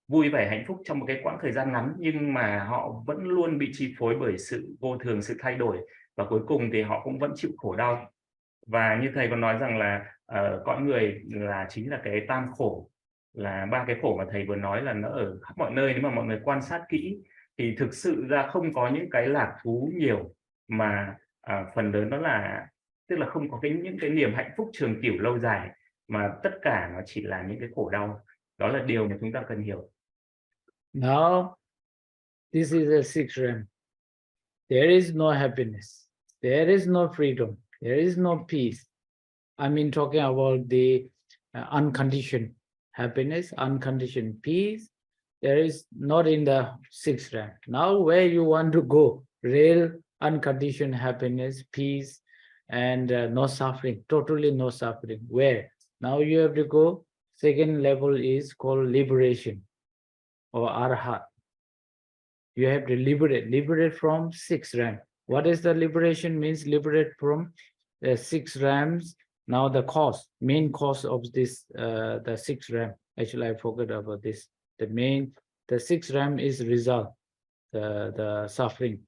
vui vẻ hạnh phúc trong một cái quãng thời gian ngắn, nhưng mà họ vẫn luôn bị chi phối bởi sự vô thường, sự thay đổi, và cuối cùng thì họ cũng vẫn chịu khổ đau. Và như thầy còn nói rằng là cõi người là chính là cái tam khổ, là ba cái khổ mà thầy vừa nói là nó ở khắp mọi nơi. Nếu mà mọi người quan sát kỹ thì thực sự ra không có những cái lạc thú nhiều, mà phần lớn đó là, tức là không có những cái niềm hạnh phúc trường cửu lâu dài, mà tất cả nó chỉ là những cái khổ đau. Đó là điều mà chúng ta cần hiểu. Now, this is a sixth realm. There is no happiness. There is no freedom. There is no peace. I mean, talking about the unconditioned happiness, unconditioned peace. There is not in the sixth realm. Now, where you want to go, real unconditioned happiness, peace, and no suffering, totally no suffering. Where? Now you have to go. Second level is called liberation or arhat. You have to liberate from six realm. What is the liberation? Means liberate from the six realms. Now the main cause of this, the six realm. Actually, I forgot about this. The six realm is result, the suffering.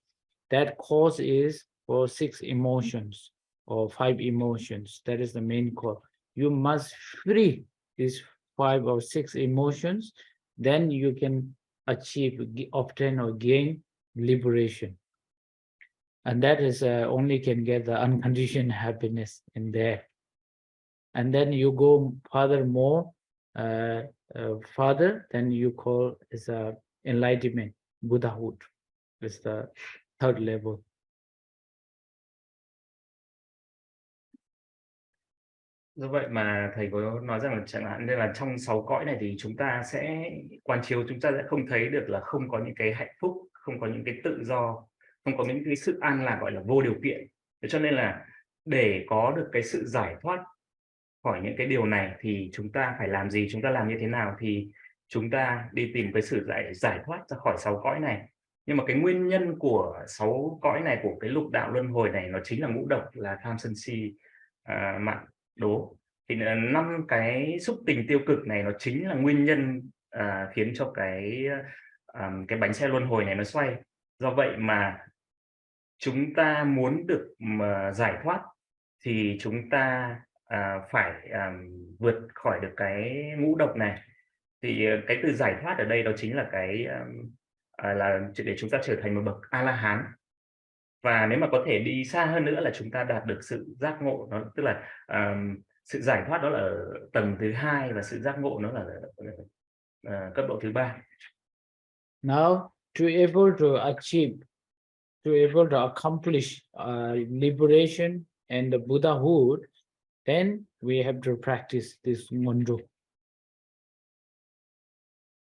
That cause is for six emotions or five emotions. That is the main cause. You must free these five or six emotions, then you can achieve, obtain or gain liberation. And that is only can get the unconditioned happiness in there. And then you go furthermore, further, then you call is enlightenment, Buddhahood is the third level. Do vậy mà thầy có nói rằng là chẳng hạn như là trong 6 cõi này thì chúng ta sẽ quán chiếu, chúng ta sẽ không thấy được là không có những cái hạnh phúc, không có những cái tự do, không có những cái sự an lạc gọi là vô điều kiện. Thế cho nên là để có được cái sự giải thoát khỏi những cái điều này thì chúng ta phải làm gì, chúng ta làm như thế nào, thì chúng ta đi tìm cái sự giải thoát ra khỏi 6 cõi này. Nhưng mà cái nguyên nhân của 6 cõi này, của cái lục đạo luân hồi này, nó chính là ngũ độc, là tham sân si mạng đố. Thì 5 cái xúc tình tiêu cực này nó chính là nguyên nhân khiến cho cái bánh xe luân hồi này nó xoay. Do vậy mà chúng ta muốn được mà giải thoát thì chúng ta phải vượt khỏi được cái ngũ độc này. Thì cái từ giải thoát ở đây đó chính là là để chúng ta trở thành một bậc A-la-hán. Và nếu mà có thể đi xa hơn nữa là chúng ta đạt được sự giác ngộ, nó tức là sự giải thoát đó là ở tầng thứ 2 và sự giác ngộ nó là cấp độ thứ 3. Now, to able to achieve, to able to accomplish liberation and the Buddhahood, then we have to practice this Ngondro.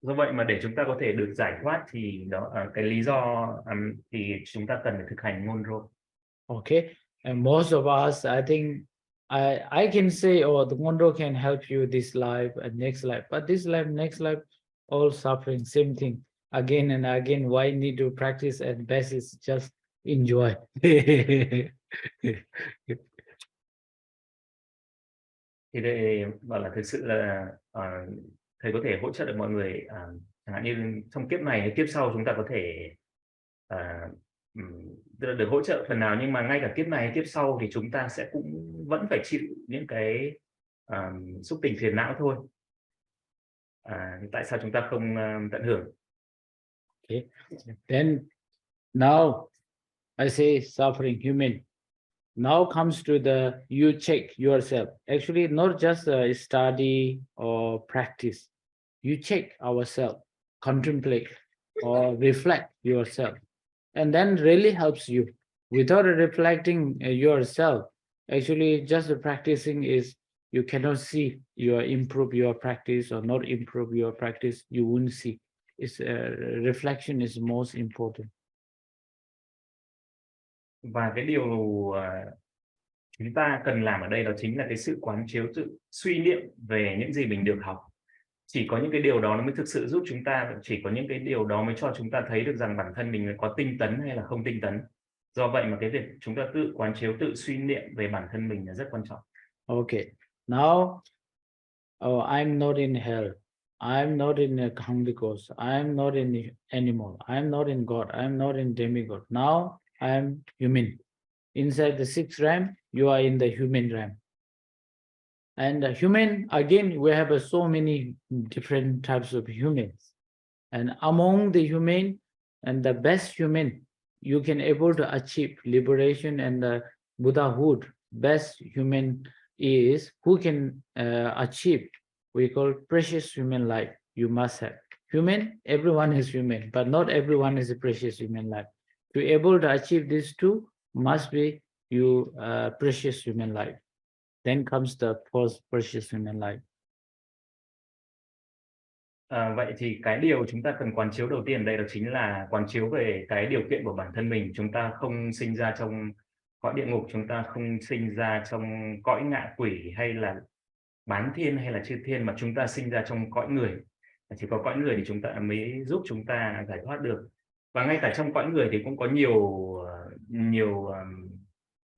Do vậy mà để chúng ta có thể được giải thoát thì đó cái lý do thì chúng ta cần phải thực hành Ngondro. Okay, and most of us, I think, I can say, oh, the Ngondro can help you this life and next life, but this life, next life, all suffering, same thing, again and again. Why need to practice? At best, is just enjoy. Thì đây bảo là thực sự là thầy có thể hỗ trợ được mọi người, chẳng hạn như trong kiếp này hay kiếp sau chúng ta có thể được hỗ trợ phần nào, nhưng mà ngay cả kiếp này kiếp sau thì chúng ta sẽ cũng vẫn phải chịu những cái xúc tình phiền não thôi. Tại sao chúng ta không tận hưởng? Okay, then now I say suffering human. Now comes to the, you check yourself. Actually, not just study or practice. You check ourselves, contemplate or reflect yourself. And then really helps you. Without reflecting yourself, actually just practicing is, you cannot see you improve your practice or not improve your practice, you won't see. It's reflection is most important. Và cái điều chúng ta cần làm ở đây đó chính là cái sự quán chiếu, sự suy niệm về những gì mình được học. Chỉ có những cái điều đó nó mới thực sự giúp chúng ta, chỉ có những cái điều đó mới cho chúng ta thấy được rằng bản thân mình có tinh tấn hay là không tinh tấn. Do vậy mà cái việc chúng ta tự quán chiếu, tự suy niệm về bản thân mình là rất quan trọng. Okay, now, oh, I'm not in hell. I am not in a hungry ghost. I am not in the animal. I am not in God. I am not in demigod. Now I am human. Inside the sixth realm, you are in the human realm. And human, again, we have so many different types of humans. And among the human and the best human, you can able to achieve liberation and the Buddhahood. Best human is who can achieve, we call precious human life. You must have. Human, everyone is human, but not everyone is a precious human life. To be able to achieve these two, must be you precious human life. Then comes the post precious human life. Vậy thì cái điều chúng ta cần quán chiếu đầu tiên đây đó chính là quán chiếu về cái điều kiện của bản thân mình. Chúng ta không sinh ra trong cõi địa ngục, chúng ta không sinh ra trong cõi ngạ quỷ hay là bán thiên hay là chư thiên, mà chúng ta sinh ra trong cõi người. Chỉ có cõi người thì chúng ta mới giúp chúng ta giải thoát được. Và ngay cả trong cõi người thì cũng có nhiều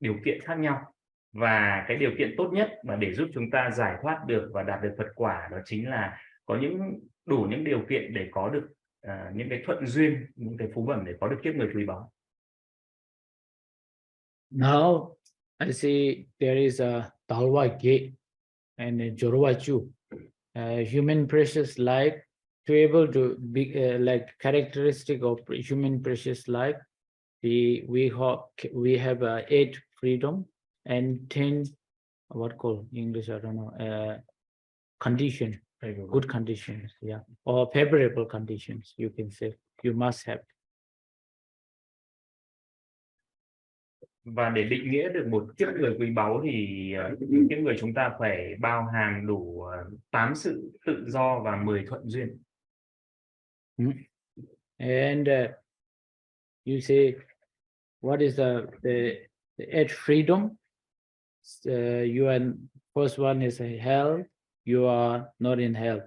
điều kiện khác nhau. Và cái điều kiện tốt nhất mà để giúp chúng ta giải thoát được và đạt được Phật quả đó chính là có đủ những điều kiện để có được những cái thuận duyên, những cái phú bẩm để có được kiếp người quý báu. Now I see there is a Talwa Gate and a Jorwa Chu. Human precious life, to able to be like characteristic of human precious life, we have 8 freedom and 10 what called English, I don't know, condition, good conditions, yeah, or favorable conditions, you can say you must have. Và để định nghĩa được một kiếp người quý báu thì kiếp người chúng ta phải bao hàm đủ 8 sự tự do và 10 thuận duyên. And you say, what is the 8 freedom? You are, first one is a hell, you are not in hell.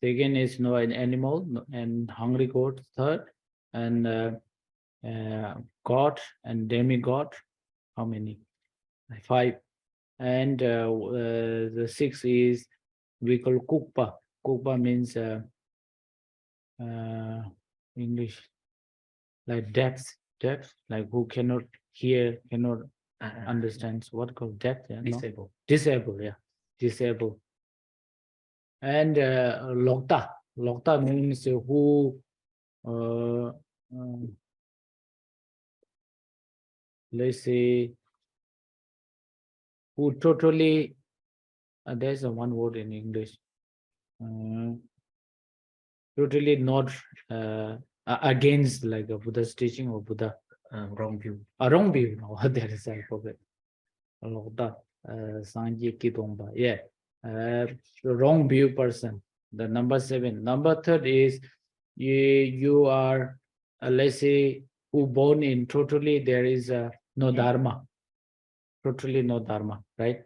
Second is no an animal and hungry goat. Third, and God and demigod. How many? 5. And the 6th is we call kukpa. Kukpa means English like depth, like who cannot hear, cannot understand. What called depth? Yeah, Disabled. No? Disabled, yeah, disabled. And lokta. Lokta means who let's say who totally there's a one word in English, totally not against like a Buddha's teaching or Buddha, Wrong view. Wrong view. No, that is I forget. Lokta Sanje Kidongba. Yeah, wrong view person. The number 7. Number 3 is you are let's say who born in totally there is no dharma, totally no dharma, right?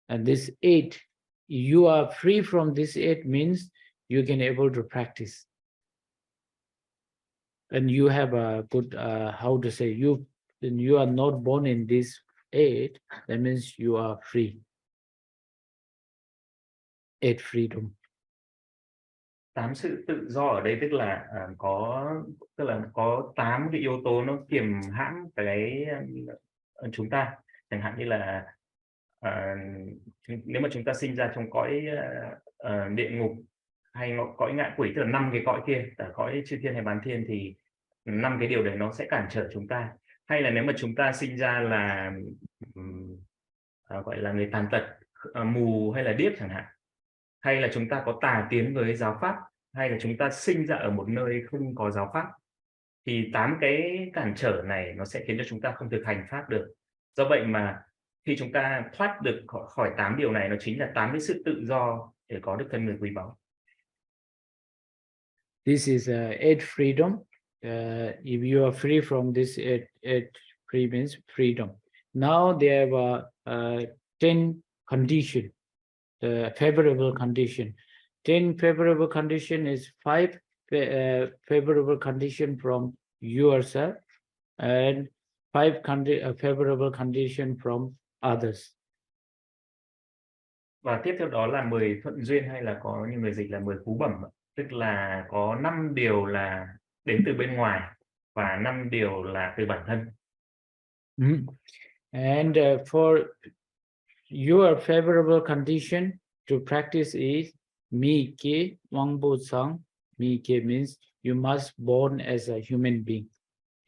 And this 8, you are free from this 8 means you can able to practice, and you have a good how to say, you are not born in this 8, that means you are free. 8 freedom. 8 sự tự do ở đây tức là có 8 cái yếu tố nó kiềm hãm cái chúng ta. Chẳng hạn như là nếu mà chúng ta sinh ra trong cõi địa ngục hay cõi ngạ quỷ, tức là 5 cái cõi kia, ở cõi chư thiên hay bán thiên, thì 5 cái điều đấy nó sẽ cản trở chúng ta. Hay là nếu mà chúng ta sinh ra là gọi là người tàn tật, mù hay là điếc chẳng hạn, hay là chúng ta có tà tiến với giáo pháp, hay là chúng ta sinh ra ở một nơi không có giáo pháp, thì 8 cái cản trở này nó sẽ khiến cho chúng ta không thực hành pháp được. Do vậy mà khi chúng ta thoát được khỏi 8 điều này, nó chính là 8 cái sự tự do để có được thân người quý báu. This is 8 freedom. If you are free from this 8 free means freedom. Now there are 10 condition, favorable condition. 10 favorable condition is 5 favorable condition from yourself and 5 favorable condition from others. Và tiếp theo đó là 10 thuận duyên, hay là có những người dịch là 10 phú bẩm, tức là có 5 điều là đến từ bên ngoài và 5 điều là từ bản thân. And for your favorable condition to practice is mi ke wangbo sang. Mi ke means you must born as a human being.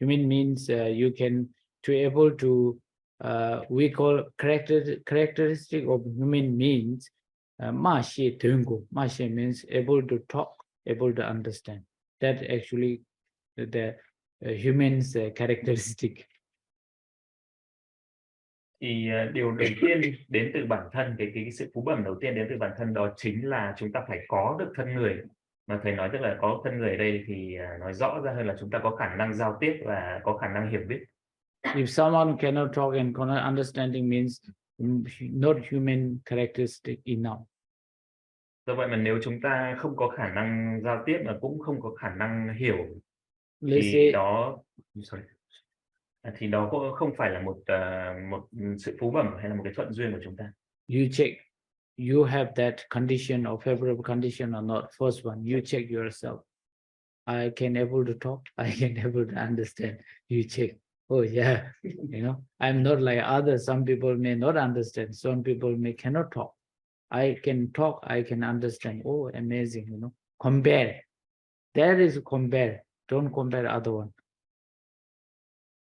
Human means you can to able to we call characteristic of human means ma she tungu. Ma she means able to talk, able to understand. That actually the human's characteristic. Thì điều đầu tiên đến từ bản thân, cái sự phú bẩm đầu tiên đến từ bản thân đó chính là chúng ta phải có được thân người. Mà thầy nói tức là có thân người ở đây thì nói rõ ra hơn là chúng ta có khả năng giao tiếp và có khả năng hiểu biết. If someone cannot talk and cannot understanding means not human characteristic enough. Do vậy mà nếu chúng ta không có khả năng giao tiếp mà cũng không có khả năng hiểu Let's thì say đó thì đó cũng không phải là một sự phú bẩm hay là một cái thuận duyên của chúng ta. you check you have that condition or favorable condition or not. First one, you check yourself. I can able to talk. I can able to understand. You check. Oh yeah, you know, I'm not like others. Some people may not understand. Some people may cannot talk. I can talk. I can understand. Oh, amazing. You know, compare. There is compare. Don't compare other one.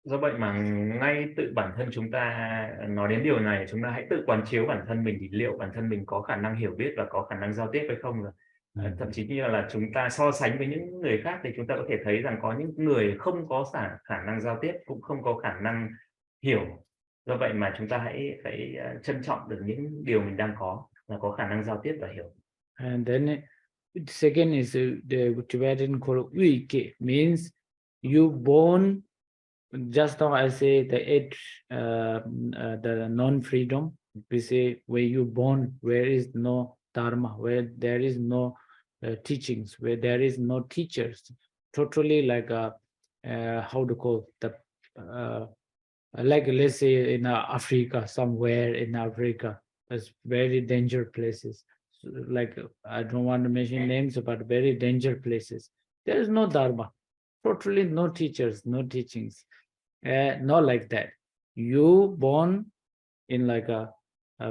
Do vậy mà ngay tự bản thân chúng ta nói đến điều này, chúng ta hãy tự quán chiếu bản thân mình thì liệu bản thân mình có khả năng hiểu biết và có khả năng giao tiếp hay không. Thậm chí như là chúng ta so sánh với những người khác thì chúng ta có thể thấy rằng có những người không có khả năng giao tiếp, cũng không có khả năng hiểu. Do vậy mà chúng ta hãy phải trân trọng được những điều mình đang có, là có khả năng giao tiếp và hiểu. And then second is the Tibetan called uike, means you born. Just now I say the eight, the non-freedom. We say where you born, where is no dharma, where there is no teachings, where there is no teachers. Totally like a how to call the like let's say in Africa, somewhere in Africa, there's very dangerous places. So, like I don't want to mention names, but very dangerous places. There is no dharma, totally no teachers, no teachings. Not like that. You born in like a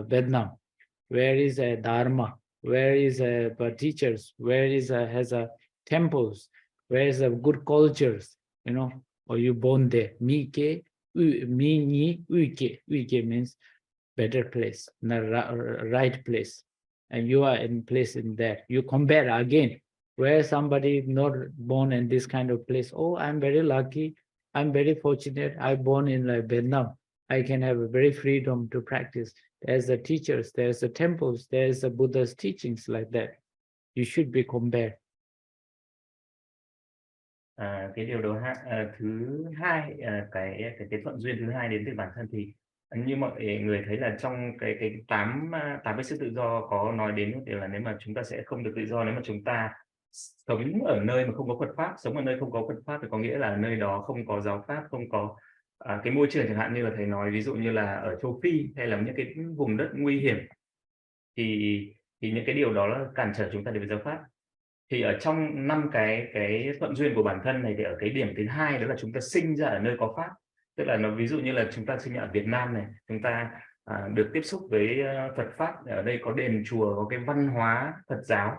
Vietnam, where is a dharma, where is a teachers, where is a has a temples, where is a good cultures, you know, or you born there. Mi ke, mi ni uike. Uike means better place, right place, and you are in place in that. You compare again, where somebody not born in this kind of place. Oh, I'm very lucky. I'm very fortunate. I born in like Vietnam. I can have a very freedom to practice. There's the teachers, there's the temples, there's the Buddha's teachings like that. You should be compared. Cái điều thứ hai, cái thuận duyên thứ hai đến từ bản thân thì như mọi người thấy là trong cái tám cái sự tự do có nói đến điều là nếu mà chúng ta sẽ không được tự do nếu mà chúng ta sống ở nơi mà không có Phật pháp. Sống ở nơi không có Phật pháp thì có nghĩa là nơi đó không có giáo pháp, không có cái môi trường, chẳng hạn như là thầy nói ví dụ như là ở châu Phi hay là những cái vùng đất nguy hiểm thì những cái điều đó là cản trở chúng ta đến với giáo pháp. Thì ở trong 5 cái thuận duyên của bản thân này thì ở cái điểm thứ hai đó là chúng ta sinh ra ở nơi có pháp. Tức là nó ví dụ như là chúng ta sinh ở Việt Nam này, chúng ta được tiếp xúc với Phật pháp, ở đây có đền chùa, có cái văn hóa Phật giáo,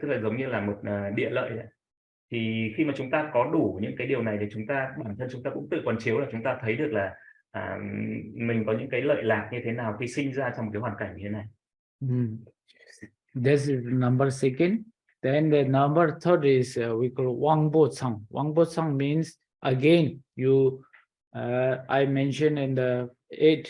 tức là giống như là một địa lợi đấy. Thì khi mà chúng ta có đủ những cái điều này thì bản thân chúng ta cũng tự quán chiếu là chúng ta thấy được là mình có những cái lợi lạc như thế nào khi sinh ra trong một cái hoàn cảnh như thế này. This is number second. Then the number third is we call Wangbo Tsang. Wangbo Tsang means again I mentioned in the 8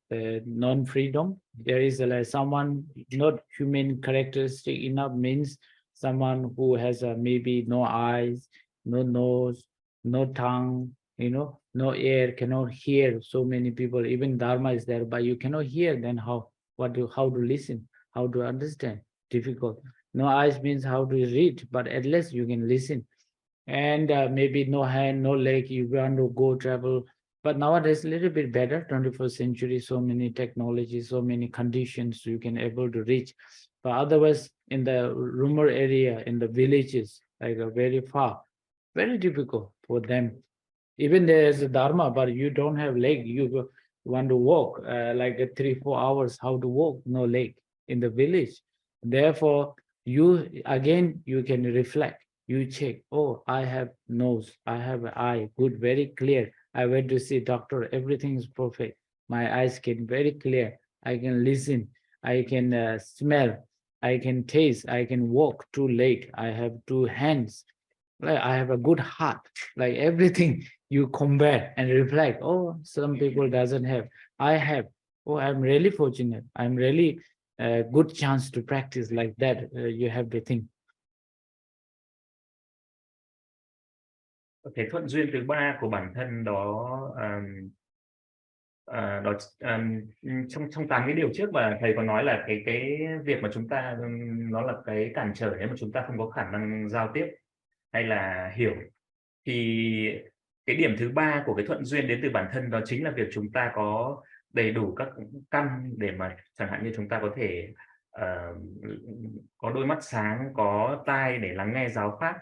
the non-freedom. There is like someone not human characteristic enough, means someone who has maybe no eyes, no nose, no tongue, you know, no ear, cannot hear. So many people, even Dharma is there, but you cannot hear. Then how to listen, how to understand? Difficult. No eyes means how to read, but at least you can listen. And maybe no hand, no leg. You want to go travel But nowadays, a little bit better, 21st century, so many technologies, so many conditions you can able to reach. But otherwise, in the rural area, in the villages, like very far, very difficult for them. Even there's a dharma, but you don't have leg. You want to walk like 3-4 hours. How to walk? No leg in the village. Therefore, you again you can reflect. You check. Oh, I have nose. I have an eye. Good, very clear. I went to see doctor. Everything is perfect. My eyes can very clear. I can listen. I can smell. I can taste. I can walk 2 leg. I have 2 hands. Like I have a good heart. Like everything you compare and reflect. Oh, some people doesn't have. I have. Oh, I'm really fortunate. I'm really a good chance to practice like that. You have the thing. Cái thuận duyên thứ ba của bản thân đó đó trong trong 8 cái điều trước mà thầy có nói là cái việc mà chúng ta nó là cái cản trở nếu mà chúng ta không có khả năng giao tiếp hay là hiểu, thì cái điểm thứ ba của cái thuận duyên đến từ bản thân đó chính là việc chúng ta có đầy đủ các căn để mà chẳng hạn như chúng ta có thể có đôi mắt sáng, có tai để lắng nghe giáo pháp.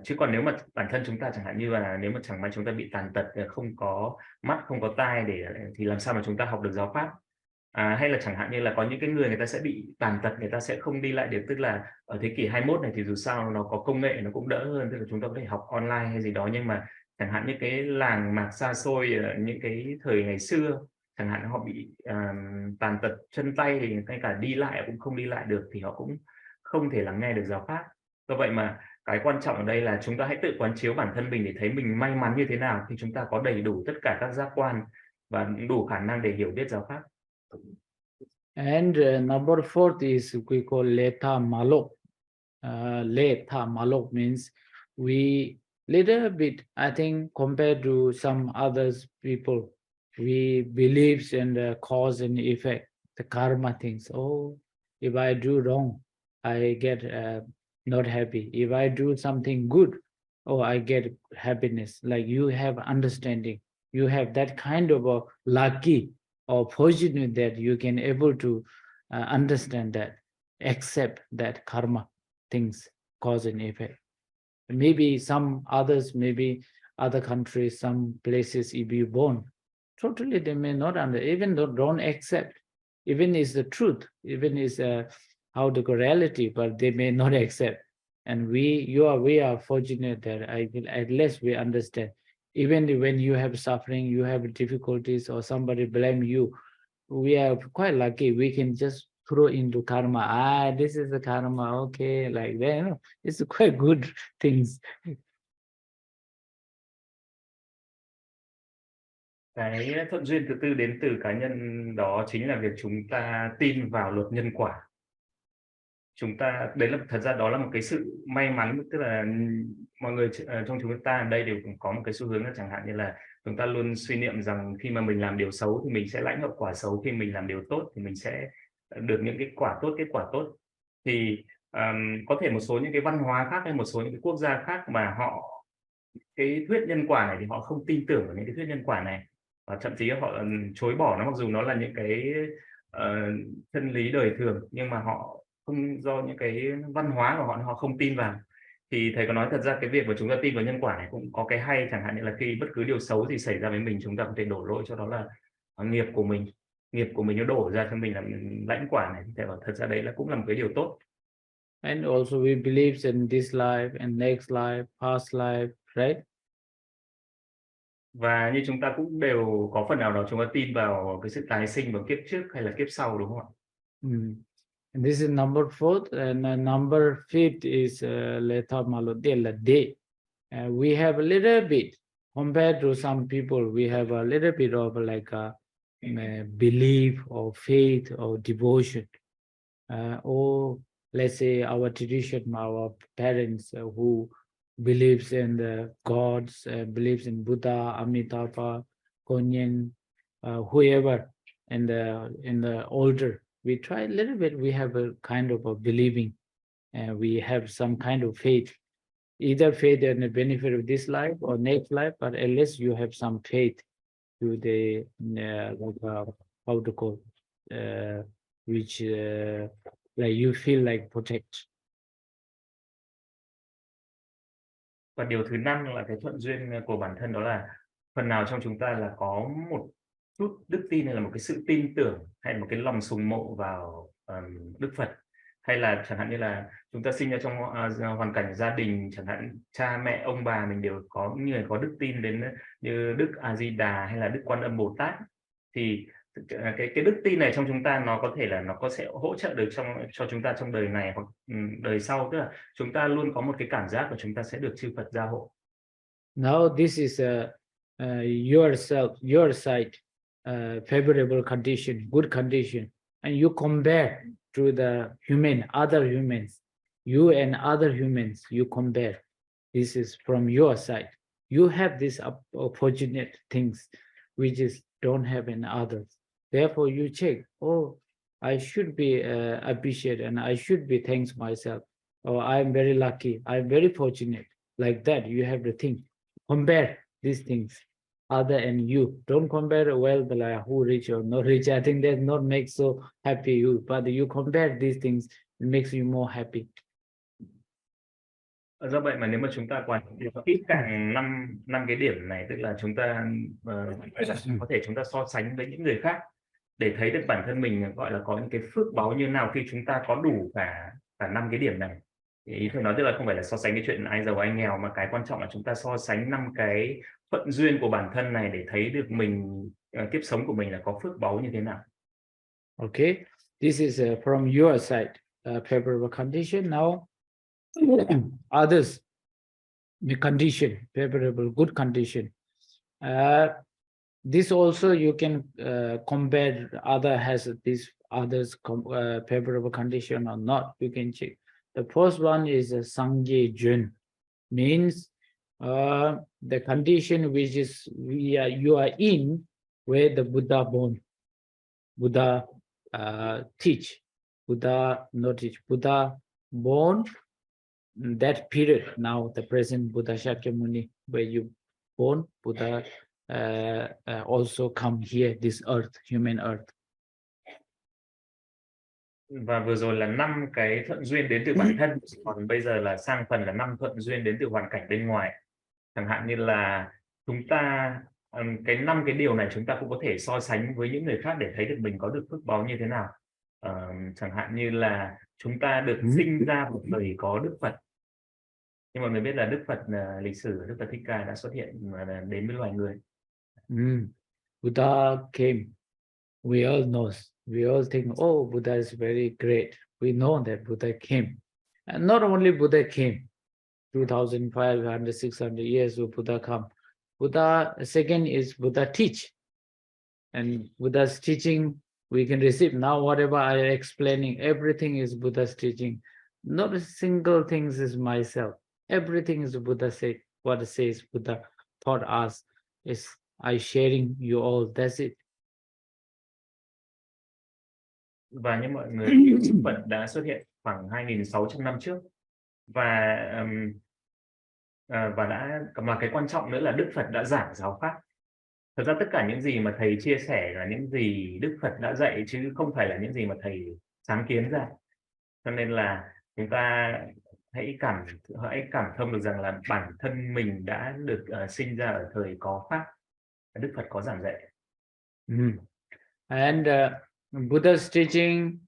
Chứ còn nếu mà bản thân chúng ta chẳng hạn như là nếu mà chẳng may chúng ta bị tàn tật, không có mắt, không có tai để thì làm sao mà chúng ta học được giáo pháp. Hay là chẳng hạn như là có những cái người ta sẽ bị tàn tật, người ta sẽ không đi lại được, tức là ở thế kỷ 21 này thì dù sao nó có công nghệ nó cũng đỡ hơn, tức là chúng ta có thể học online hay gì đó, nhưng mà chẳng hạn như cái làng mạc xa xôi ở những cái thời ngày xưa, chẳng hạn họ bị tàn tật chân tay thì ngay cả đi lại cũng không đi lại được, thì họ cũng không thể lắng nghe được giáo pháp. Do vậy mà cái quan trọng ở đây là chúng ta hãy tự quán chiếu bản thân mình để thấy mình may mắn như thế nào khi chúng ta có đầy đủ tất cả các giác quan và đủ khả năng để hiểu biết giáo pháp. And number 4 is we call Letha Malok. Letha Malok means we little bit, I think, compared to some others people, we believes in the cause and effect, the karma things. Oh, if I do wrong, I get not happy. If I do something good, oh, I get happiness. Like you have understanding, you have that kind of a lucky or fortunate that you can able to understand that, accept that karma things, cause and effect. Maybe some others, maybe other countries, some places, if you born, totally they may not even though don't accept, even is the truth, even is how the reality, but they may not accept. And we are fortunate that I will at least we understand. Even when you have suffering, you have difficulties, or somebody blame you, we are quite lucky. We can just throw into karma. This is the karma, okay, like that. You know, it's quite good things. Cái thuận duyên thứ tư đến từ cá nhân đó chính là việc chúng ta tin vào luật nhân quả. Chúng ta đấy là thật ra đó là một cái sự may mắn, tức là mọi người trong chúng ta ở đây đều có một cái xu hướng là chẳng hạn như là chúng ta luôn suy niệm rằng khi mà mình làm điều xấu thì mình sẽ lãnh hậu quả xấu, khi mình làm điều tốt thì mình sẽ được những cái quả tốt, kết quả tốt. Thì có thể một số những cái văn hóa khác hay một số những cái quốc gia khác mà họ cái thuyết nhân quả này thì họ không tin tưởng vào những cái thuyết nhân quả này, và thậm chí họ chối bỏ nó, mặc dù nó là những cái chân lý đời thường, nhưng mà họ không, do những cái văn hóa của họ không tin vào. Thì thầy có nói thật ra cái việc mà chúng ta tin vào nhân quả này cũng có cái hay, chẳng hạn như là khi bất cứ điều xấu gì xảy ra với mình, chúng ta có thể đổ lỗi cho đó là nghiệp của mình, nghiệp của mình nó đổ ra cho mình là mình lãnh quả này. Thầy bảo thật ra đấy là cũng là một cái điều tốt. And also we believe in this life and next life, past life, right? Và như chúng ta cũng đều có phần nào đó chúng ta tin vào cái sự tái sinh vào kiếp trước hay là kiếp sau, đúng không ạ? And this is number 4, and number 5 is Letha Malodela Day. We have a little bit, compared to some people, we have a little bit of like a belief or faith or devotion. Or let's say our tradition, our parents who believes in the gods, believes in Buddha, Amitabha, Konyan, whoever in the older. We try a little bit. We have a kind of a believing, we have some kind of faith. either faith in the benefit of this life or next life, but at least you have some faith to the how to call which like you feel like protect. Và điều thứ 5 là cái thuận duyên của bản thân, đó là phần nào trong chúng ta là có một chút đức tin, hay là một cái sự tin tưởng, hay là một cái lòng sùng mộ vào Đức Phật, hay là chẳng hạn như là chúng ta sinh ra trong hoàn cảnh gia đình, chẳng hạn cha mẹ ông bà mình đều có những người có đức tin đến như Đức A Di Đà hay là Đức Quan Âm Bồ Tát, thì cái đức tin này trong chúng ta nó có thể là nó sẽ hỗ trợ được cho chúng ta trong đời này hoặc đời sau, tức là chúng ta luôn có một cái cảm giác của chúng ta sẽ được chư Phật gia hộ. Now this is your side favorable condition, good condition, and you compare to the other humans, you and other humans, you compare. This is from your side. You have these fortunate things which is don't have in others. Therefore, you check, oh, I should be appreciated and I should be thanks myself. Oh, I'm very lucky. I'm very fortunate. Like that, you have to think. Compare these things, other and you. Don't compare, well, like who rich or not rich. I think that not make so happy you. But you compare these things, it makes you more happy. Do vậy mà nếu mà chúng ta quản kỹ càng năm cái điểm này, tức là chúng ta có thể chúng ta so sánh với những người khác để thấy được bản thân mình gọi là có những cái phước báu như nào khi chúng ta có đủ cả 5 cái điểm này. Thì ý tôi nói tức là không phải là so sánh cái chuyện ai giàu ai nghèo, mà cái quan trọng là chúng ta so sánh 5 cái thuận duyên của bản thân này để thấy được mình kiếp sống của mình là có phước báu như thế nào. Okay, this is from your side, favorable condition. Now, others, the condition, favorable, good condition. This also you can compare other has this others favorable condition or not. You can check. The first one is a Sangye Jun, means the condition which is you are in where the Buddha born, Buddha teach, Buddha not teach, Buddha born. That period, now the present Buddha Shakyamuni, where you born, Buddha also come here, this earth, human earth. Và vừa rồi là 5 cái thuận duyên đến từ bản thân, còn bây giờ là sang phần là 5 thuận duyên đến từ hoàn cảnh bên ngoài. Chẳng hạn như là chúng ta cái 5 cái điều này chúng ta cũng có thể so sánh với những người khác để thấy được mình có được phước báu như thế nào. Chẳng hạn như là chúng ta được sinh ra một đời có Đức Phật. Nhưng mọi người biết là Đức Phật lịch sử Đức Phật Thích Ca đã xuất hiện đến với loài người. Buddha came. We all know. We all think, oh, Buddha is very great. We know that Buddha came. And not only Buddha came, 2,500, 600 years of Buddha come. Buddha, second is Buddha teach. And Buddha's teaching, we can receive. Now whatever I am explaining, everything is Buddha's teaching. Not a single thing is myself. Everything is Buddha said. What it says Buddha taught us is I sharing you all. That's it. Và như mọi người, Phật đã xuất hiện khoảng 2.600 năm trước, và mà cái quan trọng nữa là Đức Phật đã giảng giáo pháp. Thật ra tất cả những gì mà thầy chia sẻ là những gì Đức Phật đã dạy, chứ không phải là những gì mà thầy sáng kiến ra. Cho nên là chúng ta hãy cảm thông được rằng là bản thân mình đã được sinh ra ở thời có pháp, Đức Phật có giảng dạy. And Buddha's teaching,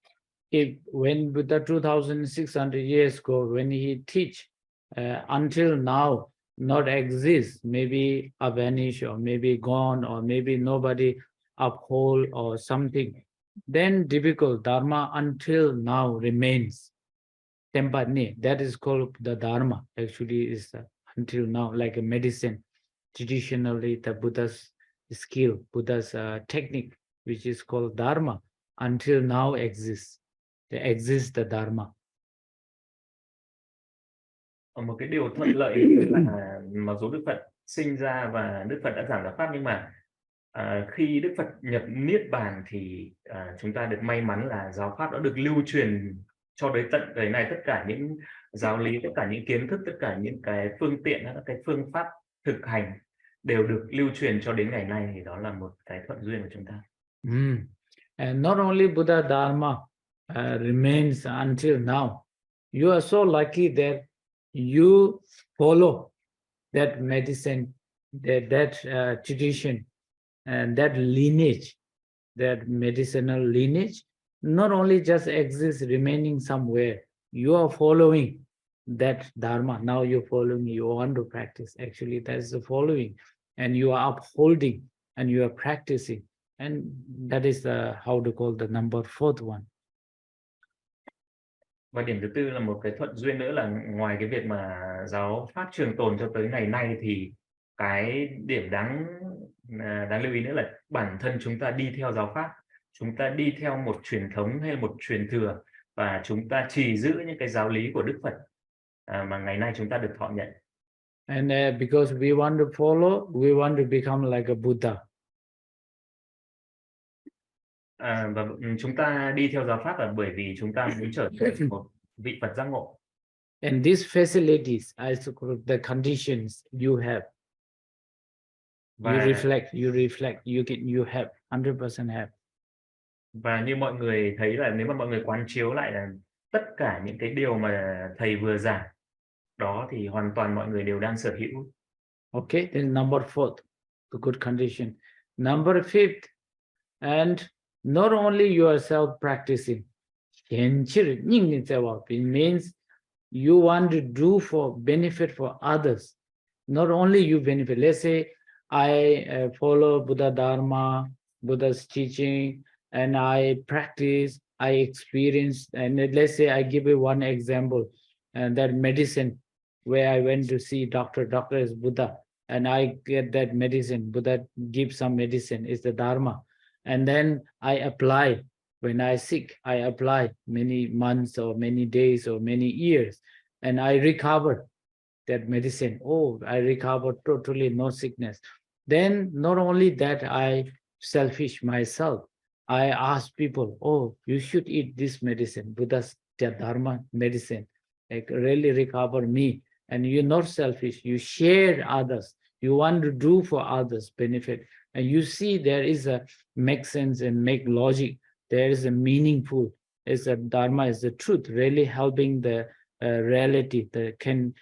when Buddha 2,600 years ago, when he teach, until now not exist, maybe vanished or maybe gone or maybe nobody uphold or something, then difficult Dharma until now remains. That is called the Dharma. Actually, is until now like a medicine. Traditionally, the Buddha's skill, Buddha's technique, which is called Dharma, until now exists. There exists the Dharma. Một cái điều thuận lợi là mặc dù Đức Phật sinh ra và Đức Phật đã giảng giáo pháp, nhưng mà khi Đức Phật nhập niết bàn thì chúng ta được may mắn là giáo pháp đã được lưu truyền cho đến tận đời này. Tất cả những giáo lý, tất cả những kiến thức, tất cả những cái phương tiện, các cái phương pháp thực hành đều được lưu truyền cho đến ngày nay, thì đó là một cái thuận duyên của chúng ta. And not only Buddha Dharma remains until now, you are so lucky that you follow that medicine, that tradition, and that lineage, that medicinal lineage, not only just exists remaining somewhere, you are following that Dharma. Now you're following, you want to practice. Actually, that's the following, and you are upholding and you are practicing. And that is the, how to call the number fourth one. Và điểm thứ tư là một cái thuận duyên nữa, là ngoài cái việc mà giáo pháp trường tồn cho tới ngày nay, thì cái điểm đáng lưu ý nữa là bản thân chúng ta đi theo giáo pháp, chúng ta đi theo một truyền thống hay một truyền thừa, và chúng ta trì giữ những cái giáo lý của Đức Phật mà ngày nay chúng ta được thọ nhận. And because we want to follow, we want to become like a Buddha. Và chúng ta đi theo giáo pháp là bởi vì chúng ta muốn trở thành một vị Phật giác ngộ. And these facilities, the conditions you have, you reflect, you have 100% have. Và như mọi người thấy là nếu mà mọi người quán chiếu lại là tất cả những cái điều mà thầy vừa giảng đó thì hoàn toàn mọi người đều đang sở hữu. Okay, then number fourth, the good condition. Number fifth, and not only yourself practicing, it means you want to do for benefit for others. Not only you benefit. Let's say I follow Buddha Dharma, Buddha's teaching, and I practice, I experience, and let's say I give you one example, and that medicine where I went to see doctor is Buddha, and I get that medicine, Buddha gives some medicine, is the Dharma, and then I apply. When I sick, I apply many months or many days or many years, and I recover that medicine. Oh, I recover totally, no sickness. Then not only that, I selfish myself. I ask people, oh, you should eat this medicine, Buddha's Dharma medicine, like really recover me. And you're not selfish, you share others. You want to do for others benefit. And you see there is a make sense and make logic. There is a meaningful, is a Dharma is the truth, really helping the reality that can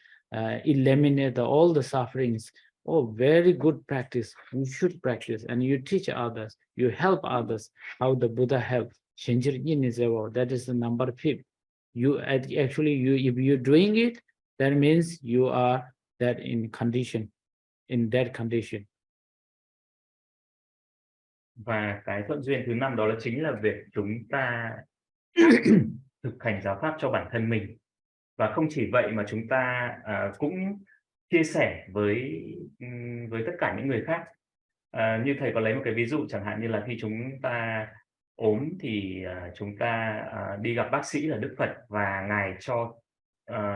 eliminate all the sufferings. Oh, very good practice. You should practice, and you teach others, you help others how the Buddha helped. That is the number 5. You actually, if you're doing it, that means you are that in that condition. Và cái thuận duyên thứ 5 đó là chính là việc chúng ta thực hành giáo pháp cho bản thân mình. Và không chỉ vậy mà chúng ta cũng chia sẻ với tất cả những người khác. Như thầy có lấy một cái ví dụ, chẳng hạn như là khi chúng ta ốm thì chúng ta đi gặp bác sĩ là Đức Phật, và Ngài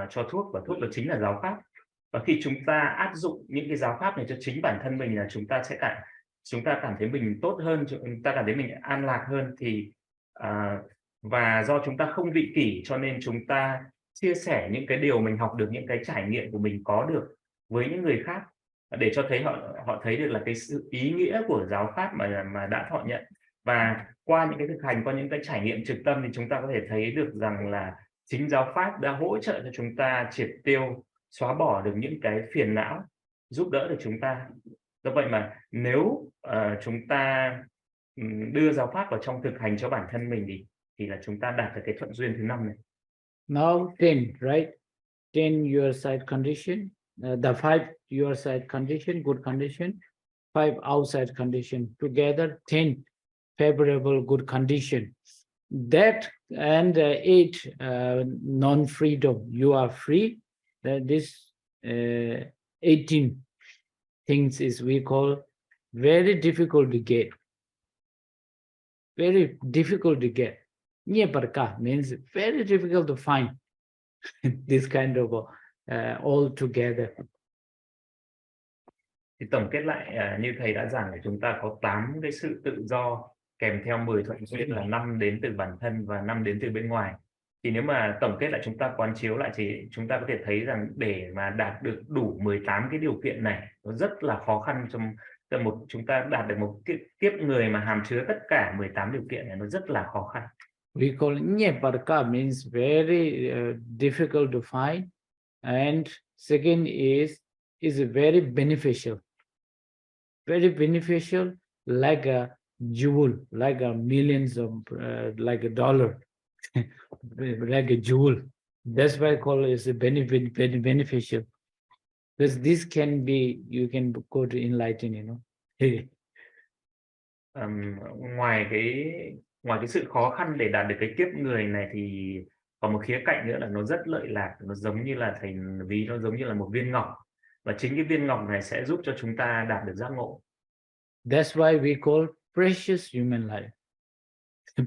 cho thuốc, và thuốc đó chính là giáo pháp. Và khi chúng ta áp dụng những cái giáo pháp này cho chính bản thân mình, là chúng ta cảm thấy mình tốt hơn, chúng ta cảm thấy mình an lạc hơn, thì và do chúng ta không vị kỷ, cho nên chúng ta chia sẻ những cái điều mình học được, những cái trải nghiệm của mình có được với những người khác, để cho thấy họ thấy được là cái sự ý nghĩa của giáo pháp mà đã thọ nhận. Và qua những cái thực hành, qua những cái trải nghiệm trực tâm, thì chúng ta có thể thấy được rằng là chính giáo pháp đã hỗ trợ cho chúng ta triệt tiêu, xóa bỏ được những cái phiền não, giúp đỡ được chúng ta. Do vậy mà nếu chúng ta đưa giáo pháp vào trong thực hành cho bản thân mình thì là chúng ta đạt được cái thuận duyên thứ 5 này. Now 10, right? 10 your side condition, the 5 your side condition, good condition, 5 outside condition, together 10 favorable good condition. That and 8 non-freedom, you are free. This 18 things is we call very difficult to get. Very difficult to get. Nyeparka means very difficult to find this kind of all together. Thì tổng kết lại, như thầy đã giảng, là chúng ta có 8 cái sự tự do kèm theo 10 thuận duyên, là 5 đến từ bản thân và 5 đến từ bên ngoài. Thì nếu mà tổng kết lại, chúng ta quán chiếu lại thì chúng ta có thể thấy rằng để mà đạt được đủ 18 cái điều kiện này nó rất là khó khăn trong chúng ta đạt được một kiếp người mà hàm chứa tất cả 18 điều kiện này, nó rất là khó khăn. We call Nyeparka means very difficult to find, and second is very beneficial. Very beneficial, like a jewel, like a millions of like a dollar, like a jewel. That's why I call it is a beneficial, because this can be, you can go to enlighten, you know. Ngoài cái sự khó khăn để đạt được cái kiếp người này thì còn một khía cạnh nữa là nó rất lợi lạc, nó giống như là nó giống như là một viên ngọc, và chính cái viên ngọc này sẽ giúp cho chúng ta đạt được giác ngộ. That's why we call precious human life.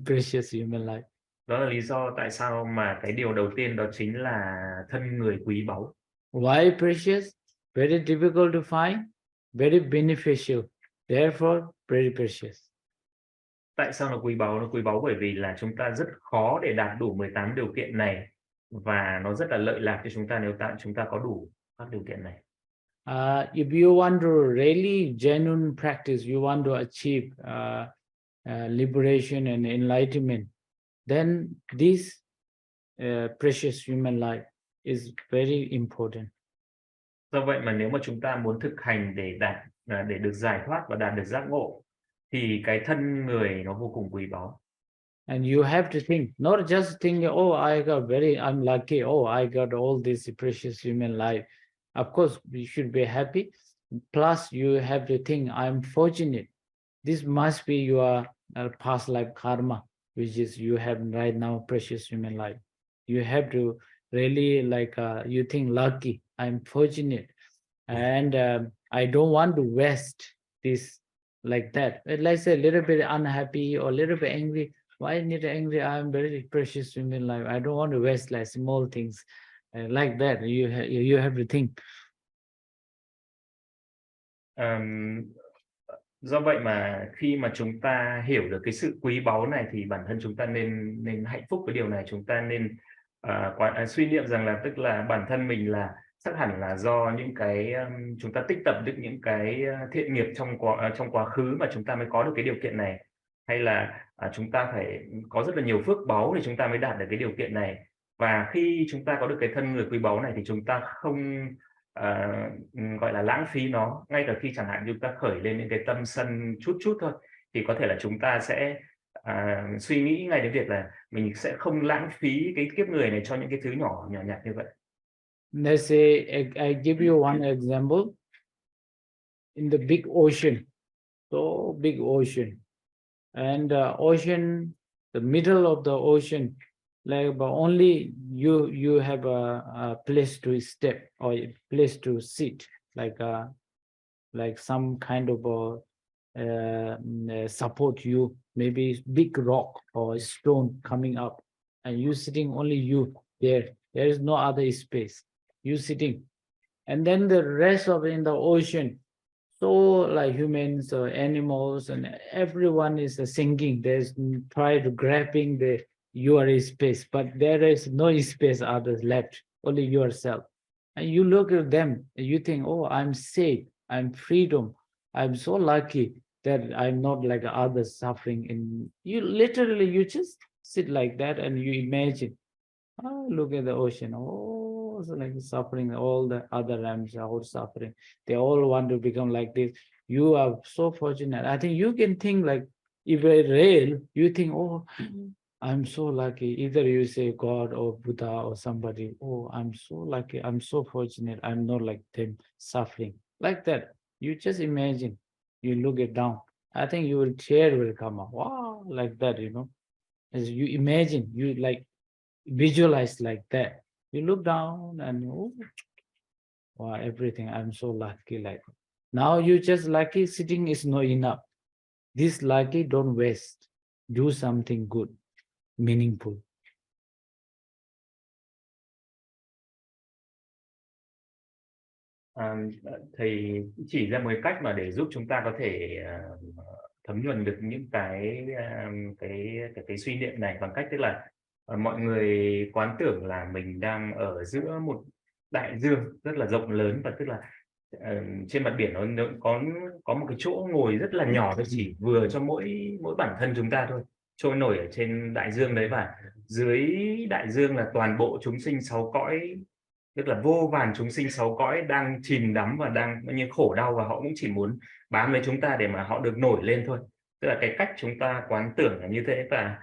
Precious human life. Đó là lý do tại sao mà cái điều đầu tiên đó chính là thân người quý báu. Why precious? Very difficult to find, very beneficial, therefore very precious. Tại sao nó quý báu? Nó quý báu bởi vì là chúng ta rất khó để đạt đủ 18 điều kiện này, và nó rất là lợi lạc cho chúng ta nếu chúng ta có đủ các điều kiện này. If you want to really genuine practice, you want to achieve liberation and enlightenment, then this precious human life is very important. Do vậy mà nếu mà chúng ta muốn thực hành để được giải thoát và đạt được giác ngộ, thì cái thân người nó vô cùng quý báu. And you have to think, not just think, oh, I'm lucky, oh, I got all this precious human life. Of course, you should be happy. Plus, you have to think, I'm fortunate. This must be your past life karma, which is you have right now precious human life. You have to really you think lucky, I'm fortunate. And I don't want to waste this like that. Let's say a little bit unhappy or a little bit angry. Why need angry? I'm very precious human life. I don't want to waste like small things like that. You have to think. Do vậy mà khi mà chúng ta hiểu được cái sự quý báu này thì bản thân chúng ta nên hạnh phúc với điều này. Chúng ta nên suy niệm rằng là tức là bản thân mình là chắc hẳn là do những cái chúng ta tích tập được những cái thiện nghiệp trong quá khứ mà chúng ta mới có được cái điều kiện này, hay là chúng ta phải có rất là nhiều phước báu để chúng ta mới đạt được cái điều kiện này. Và khi chúng ta có được cái thân người quý báu này thì chúng ta không gọi là lãng phí nó. Ngay cả khi chẳng hạn chúng ta khởi lên những cái tâm sân chút thôi, thì có thể là chúng ta sẽ suy nghĩ ngay đến việc là mình sẽ không lãng phí cái kiếp người này cho những cái thứ nhỏ nhặt như vậy. Let's say I give you one example. In the big ocean, so big ocean, and ocean, the middle of the ocean, but only you have a place to step or a place to sit, like some kind of support you, maybe big rock or stone coming up, and you sitting, only you there is no other space, you sitting, and then the rest of in the ocean, so like humans or animals and everyone is sinking, there's try to grabbing your space, but there is no space others left, only yourself. And you look at them and you think, oh, I'm safe, I'm freedom, I'm so lucky that I'm not like others suffering. And you literally, you just sit like that and you imagine, oh, look at the ocean, oh, it's like suffering, all the other lambs are all suffering, they all want to become like this. You are so fortunate. I think you can think like, if a real, you think, oh, I'm so lucky. Either you say God or Buddha or somebody, oh, I'm so lucky, I'm so fortunate, I'm not like them suffering. Like that. You just imagine, you look it down. I think you will tear will come up. Wow, like that, you know. As you imagine, you like visualize like that. You look down and oh, wow, everything. I'm so lucky. Like now you just lucky sitting is not enough. This lucky don't waste. Do something good, meaningful. Thầy chỉ ra một cách mà để giúp chúng ta có thể thấm nhuần được những cái suy niệm này bằng cách tức là Mọi người quán tưởng là mình đang ở giữa một đại dương rất là rộng lớn, và tức là trên mặt biển nó có một cái chỗ ngồi rất là nhỏ thôi, chỉ vừa cho mỗi mỗi bản thân chúng ta thôi, trôi nổi ở trên đại dương đấy, và dưới đại dương là toàn bộ chúng sinh sáu cõi, tức là vô vàn chúng sinh sáu cõi đang chìm đắm và đang như khổ đau, và họ cũng chỉ muốn bám lấy chúng ta để mà họ được nổi lên thôi. Tức là cái cách chúng ta quán tưởng là như thế, và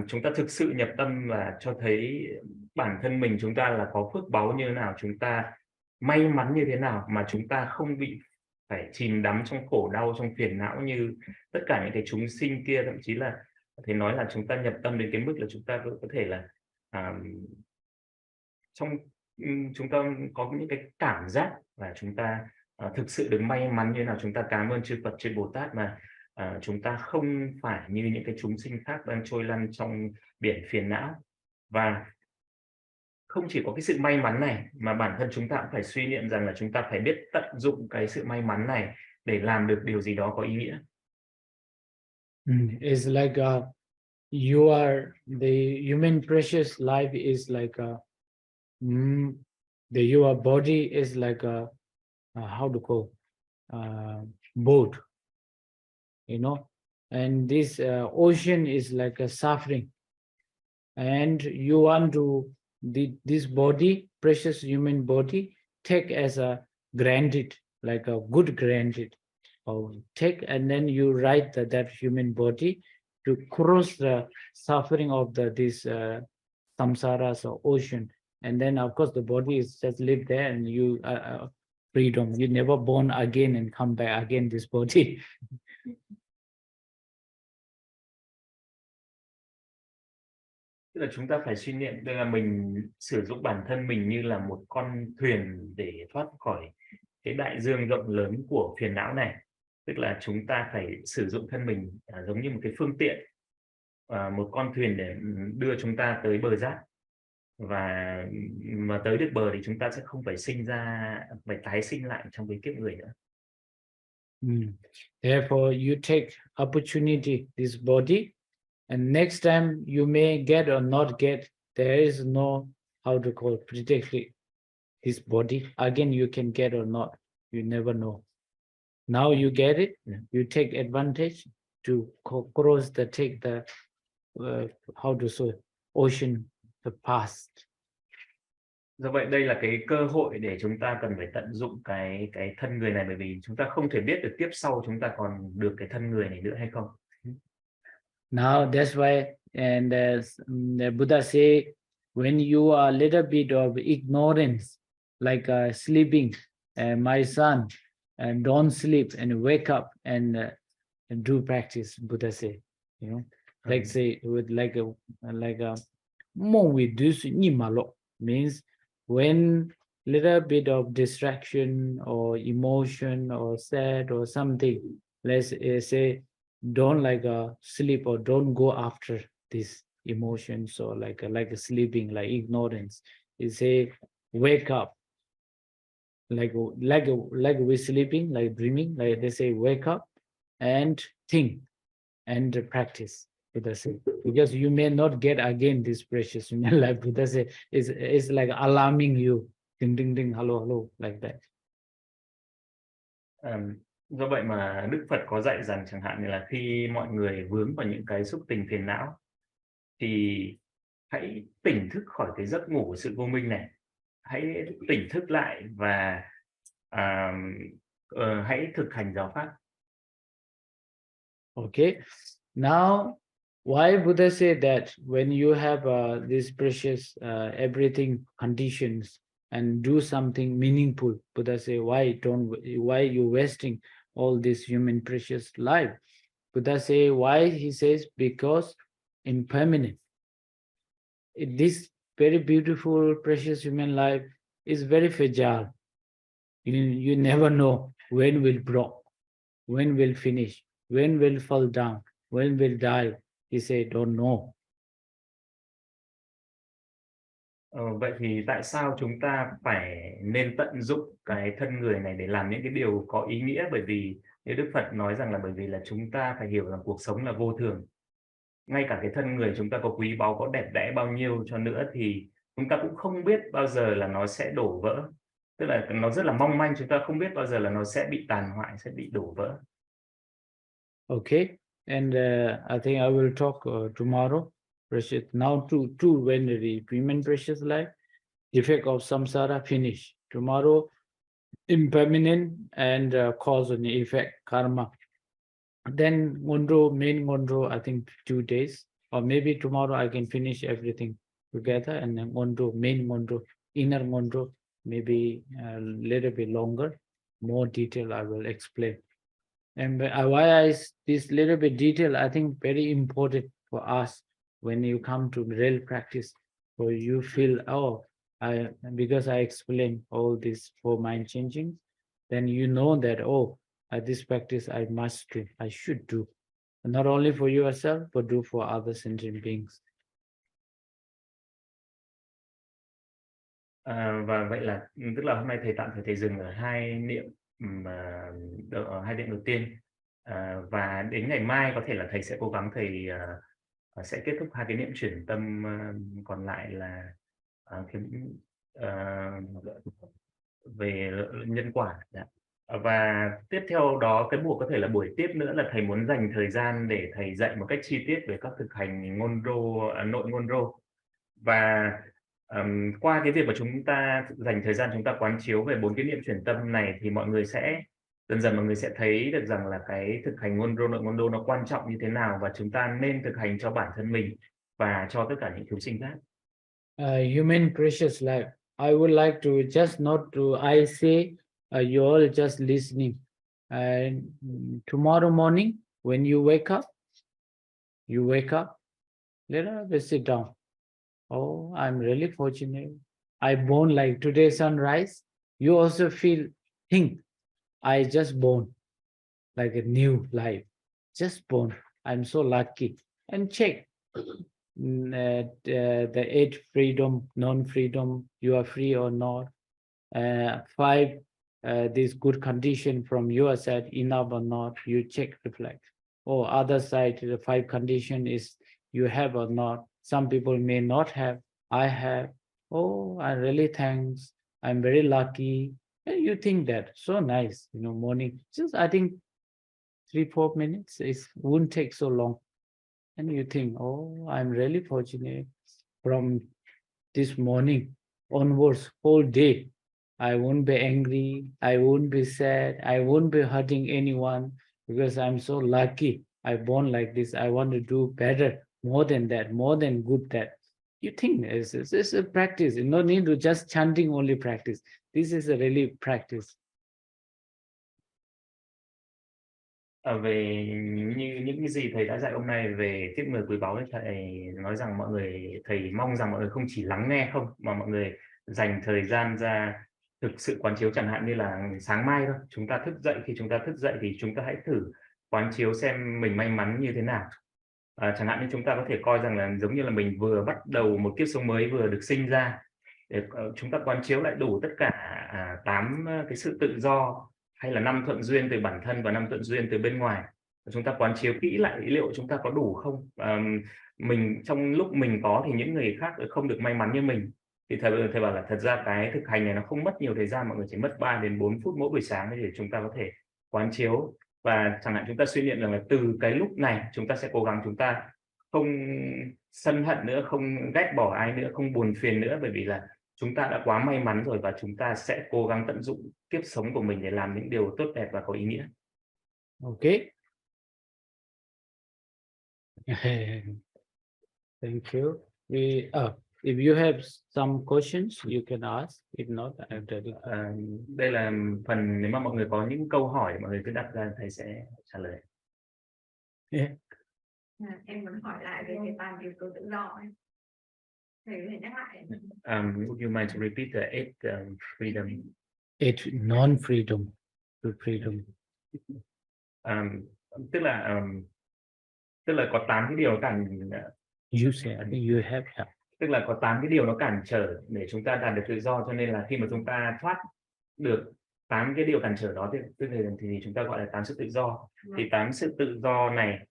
chúng ta thực sự nhập tâm và cho thấy bản thân mình chúng ta là có phước báu như thế nào, chúng ta may mắn như thế nào mà chúng ta không bị phải chìm đắm trong khổ đau, trong phiền não như tất cả những cái chúng sinh kia. Thậm chí là có thể nói là chúng ta nhập tâm đến cái mức là chúng ta có thể là à, trong chúng ta có những cái cảm giác và chúng ta thực sự được may mắn như thế nào, chúng ta cảm ơn chư Phật, chư Bồ Tát mà chúng ta không phải như những cái chúng sinh khác đang trôi lăn trong biển phiền não. Và không chỉ có cái sự may mắn này, mà bản thân chúng ta cũng phải suy niệm rằng là chúng ta phải biết tận dụng cái sự may mắn này để làm được điều gì đó có ý nghĩa. It's like you are the human precious life is like your body is like a how to call boat, you know, and this ocean is like a suffering, and you want to this body, precious human body, take as a granted, like a good granted, or take, and then you write that human body to cross the suffering of this samsara, so ocean, and then of course the body is just live there, and you freedom, you never born again and come back again this body. Tức là chúng ta phải suy niệm, tức là mình sử dụng bản thân mình như là một con thuyền để thoát khỏi cái đại dương rộng lớn của phiền não này. Tức là chúng ta phải sử dụng thân mình giống như một cái phương tiện, một con thuyền để đưa chúng ta tới bờ giác. Và mà tới được bờ thì chúng ta sẽ không phải phải tái sinh lại trong cái kiếp người nữa. Therefore, you take opportunity, this body, and next time you may get or not get. There is no how to call predict this body. Again, you can get or not. You never know. Now you get it. You take advantage to cross take the how to say ocean, the past. Do vậy đây là cái cơ hội để chúng ta cần phải tận dụng cái thân người này, bởi vì chúng ta không thể biết được tiếp sau chúng ta còn được cái thân người này nữa hay không. Now that's why, and the Buddha say, when you are a little bit of ignorance, like sleeping, my son, and don't sleep and wake up and do practice. Buddha say, you know, like say with like a more with this nimalo means when little bit of distraction or emotion or sad or something, let's say, don't like sleep or don't go after these emotions, or like sleeping, like ignorance. You say wake up, like we're sleeping, like dreaming, like they say wake up and think and practice. Buddha say, because you may not get again this precious human life. Buddha say is like alarming you, ding ding ding, hello hello, like that. Do vậy mà Đức Phật có dạy rằng chẳng hạn như là khi mọi người vướng vào những cái xúc tình phiền não thì hãy tỉnh thức khỏi cái giấc ngủ của sự vô minh này, hãy tỉnh thức lại và hãy thực hành giáo pháp. Okay, now why Buddha said that when you have this precious everything conditions and do something meaningful, Buddha say why you wasting all this human precious life? Buddha say why? He says because impermanent. This very beautiful precious human life is very fragile. You never know when will break, when will finish, when will fall down, when will die. He said don't know. Vậy thì tại sao chúng ta phải nên tận dụng cái thân người này để làm những cái điều có ý nghĩa? Bởi vì như Đức Phật nói rằng là bởi vì là chúng ta phải hiểu rằng cuộc sống là vô thường. ngay cả cái thân người chúng ta có quý báu, có đẹp đẽ bao nhiêu cho nữa thì chúng ta cũng không biết bao giờ là nó sẽ đổ vỡ. Tức là nó rất là mong manh, chúng ta không biết bao giờ là nó sẽ bị tàn hoại, sẽ bị đổ vỡ. Okay, and I think I will talk tomorrow. Precious now two very human precious life. Effect of samsara finish. Tomorrow, impermanent and cause and effect karma. Then Ngondro, main Ngondro, I think 2 days, or maybe tomorrow I can finish everything together, and then Ngondro, main Ngondro, inner Ngondro, maybe a little bit longer, more detail I will explain. And why this little bit detail, I think very important for us when you come to real practice, for you feel, oh, because I explain all these 4 mind changing, then you know that, oh, this practice I must do, I should do, not only for yourself, but do for other sentient beings. Và vậy là tức là hôm nay thầy tạm thời thầy dừng ở 2 niệm mà ở 2 niệm đầu tiên, và đến ngày mai có thể là thầy sẽ cố gắng thầy sẽ kết thúc 2 cái niệm chuyển tâm còn lại là về nhân quả. Và tiếp theo đó cái buổi có thể là buổi tiếp nữa là thầy muốn dành thời gian để thầy dạy một cách chi tiết về các thực hành Ngondro, nội Ngondro. Và qua cái việc mà chúng ta dành thời gian chúng ta quán chiếu về 4 cái niệm chuyển tâm này thì mọi người sẽ dần dần mọi người sẽ thấy được rằng là cái thực hành Ngondro, nội Ngondro nó quan trọng như thế nào, và chúng ta nên thực hành cho bản thân mình và cho tất cả những chúng sinh khác. Human precious life, I would like to just not to, I say, you all just listening. And tomorrow morning, when you wake up, let us sit down. Oh, I'm really fortunate. I born like today sunrise. You also think, I just born like a new life, just born. I'm so lucky. And check the 8 freedom, non-freedom, you are free or not. 5, this good condition from your side, enough or not, you check, reflect. Or other side, the 5 condition is you have or not. Some people may not have, I have. Oh, I really thanks. I'm very lucky. And you think that, so nice, morning. Just, I think 3-4 minutes, it won't take so long. And you think, oh, I'm really fortunate. From this morning onwards, whole day, I won't be angry, I won't be sad, I won't be hurting anyone, because I'm so lucky. I born like this. I want to do better, more than that, more than good that. You think it's a practice. No need to just chanting only practice. This is a really practice. Về như những cái gì thầy đã dạy hôm nay về tiếp người quý báu, thầy nói rằng thầy mong rằng mọi người không chỉ lắng nghe không, mà mọi người dành thời gian ra thực sự quán chiếu. Chẳng hạn như là sáng mai thôi, chúng ta thức dậy, khi chúng ta thức dậy thì chúng ta hãy thử quán chiếu xem mình may mắn như thế nào. Chẳng hạn như chúng ta có thể coi rằng là giống như là mình vừa bắt đầu một kiếp sống mới, vừa được sinh ra, để chúng ta quán chiếu lại đủ tất cả 8 cái sự tự do, hay là 5 thuận duyên từ bản thân và 5 thuận duyên từ bên ngoài. Chúng ta quán chiếu kỹ lại liệu chúng ta có đủ không. Mình trong lúc mình có thì những người khác không được may mắn như mình. Thì thầy bảo là thật ra cái thực hành này nó không mất nhiều thời gian, mọi người chỉ mất 3 đến 4 phút mỗi buổi sáng để chúng ta có thể quán chiếu. Và chẳng hạn chúng ta suy niệm rằng là từ cái lúc này chúng ta sẽ cố gắng, chúng ta không sân hận nữa, không ghét bỏ ai nữa, không buồn phiền nữa, bởi vì là chúng ta đã quá may mắn rồi, và chúng ta sẽ cố gắng tận dụng kiếp sống của mình để làm những điều tốt đẹp và có ý nghĩa. Okay. Thank you. If you have some questions, you can ask. If not, I'm ready. Đây là phần, nếu mà mọi người có những câu hỏi mọi người cứ đặt ra, thầy sẽ trả lời. Yeah. Em muốn hỏi lại về cái 8 yếu tố tự do ấy. Thầy có thể nhắc lại. Would you mind to repeat the 8 freedom? 8 non-freedom to freedom. Tức là có 8 cái điều cản. You say, I think you have. Tức là có 8 cái điều nó cản trở để chúng ta đạt được tự do, cho nên là khi mà chúng ta thoát được 8 cái điều cản trở đó thì chúng ta gọi là 8 sự tự do. Thì 8 sự tự do này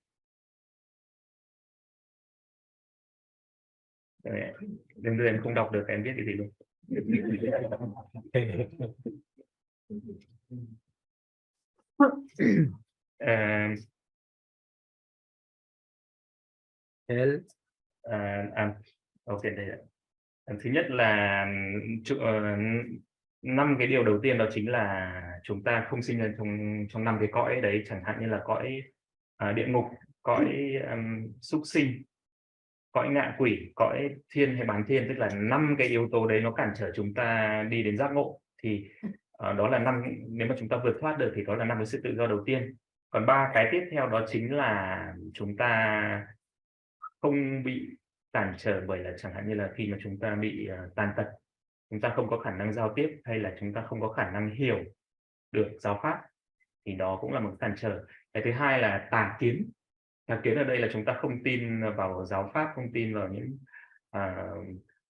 Đừng đưa em không đọc được em viết cái gì luôn. Health. Ok đây ạ. Thứ nhất là 5 cái điều đầu tiên đó chính là chúng ta không sinh ra trong 5 cái cõi đấy, chẳng hạn như là cõi địa ngục, cõi súc sinh, cõi ngạ quỷ, cõi thiên hay bán thiên, tức là 5 cái yếu tố đấy nó cản trở chúng ta đi đến giác ngộ. Thì đó là 5, nếu mà chúng ta vượt thoát được thì đó là 5 cái sự tự do đầu tiên. Còn 3 cái tiếp theo đó chính là chúng ta không bị cản trở bởi là chẳng hạn như là khi mà chúng ta bị tàn tật, chúng ta không có khả năng giao tiếp hay là chúng ta không có khả năng hiểu được giáo pháp, thì đó cũng là một cản trở. Cái thứ hai là tà kiến. Tà kiến ở đây là chúng ta không tin vào giáo pháp, không tin vào